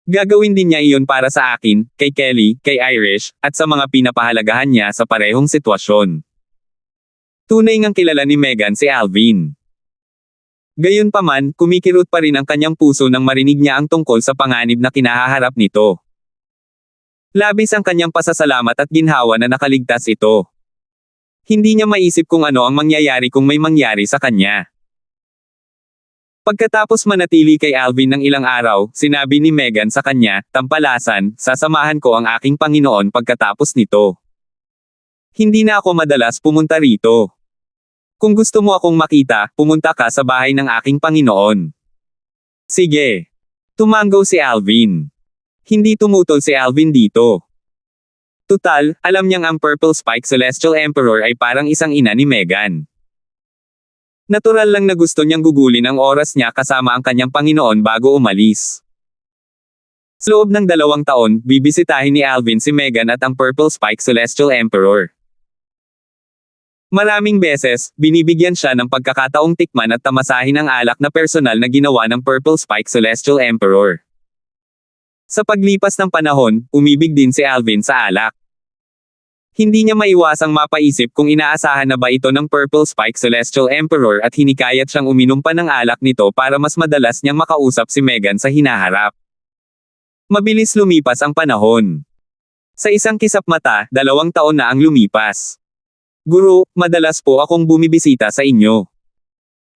Gagawin din niya iyon para sa akin, kay Kelly, kay Irish, at sa mga pinapahalagahan niya sa parehong sitwasyon. Tunay ngang kilala ni Megan si Alvin. Gayunpaman, kumikirot pa rin ang kanyang puso nang marinig niya ang tungkol sa panganib na kinahaharap nito. Labis ang kanyang pasasalamat at ginhawa na nakaligtas ito. Hindi niya maisip kung ano ang mangyayari kung may mangyari sa kanya. Pagkatapos manatili kay Alvin ng ilang araw, sinabi ni Megan sa kanya, tampalasan, sasamahan ko ang aking Panginoon pagkatapos nito. Hindi na ako madalas pumunta rito. Kung gusto mo akong makita, pumunta ka sa bahay ng aking Panginoon. Sige. Tumanggaw si Alvin. Hindi tumutol si Alvin dito. Tutal, alam niyang ang Purple Spike Celestial Emperor ay parang isang ina ni Meghan. Natural lang na gusto niyang gugulin ang oras niya kasama ang kanyang Panginoon bago umalis. Sa loob ng 2 taon, bibisitahin ni Alvin si Meghan at ang Purple Spike Celestial Emperor. Maraming beses, binibigyan siya ng pagkakataong tikman at tamasahin ang alak na personal na ginawa ng Purple Spike Celestial Emperor. Sa paglipas ng panahon, umibig din si Alvin sa alak. Hindi niya maiwasang mapaisip kung inaasahan na ba ito ng Purple Spike Celestial Emperor at hinikayat siyang uminom pa ng alak nito para mas madalas niyang makausap si Meghan sa hinaharap. Mabilis lumipas ang panahon. Sa isang kisap mata, 2 taon na ang lumipas. Guro, madalas po akong bumibisita sa inyo.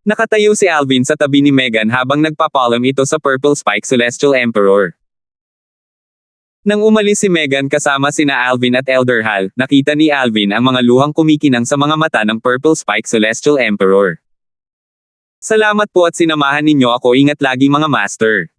Nakatayo si Alvin sa tabi ni Meghan habang nagpapalam ito sa Purple Spike Celestial Emperor. Nang umalis si Meghan kasama sina Alvin at Elder Hal, nakita ni Alvin ang mga luhang kumikinang sa mga mata ng Purple Spike Celestial Emperor. Salamat po at sinamahan ninyo ako, ingat lagi mga master.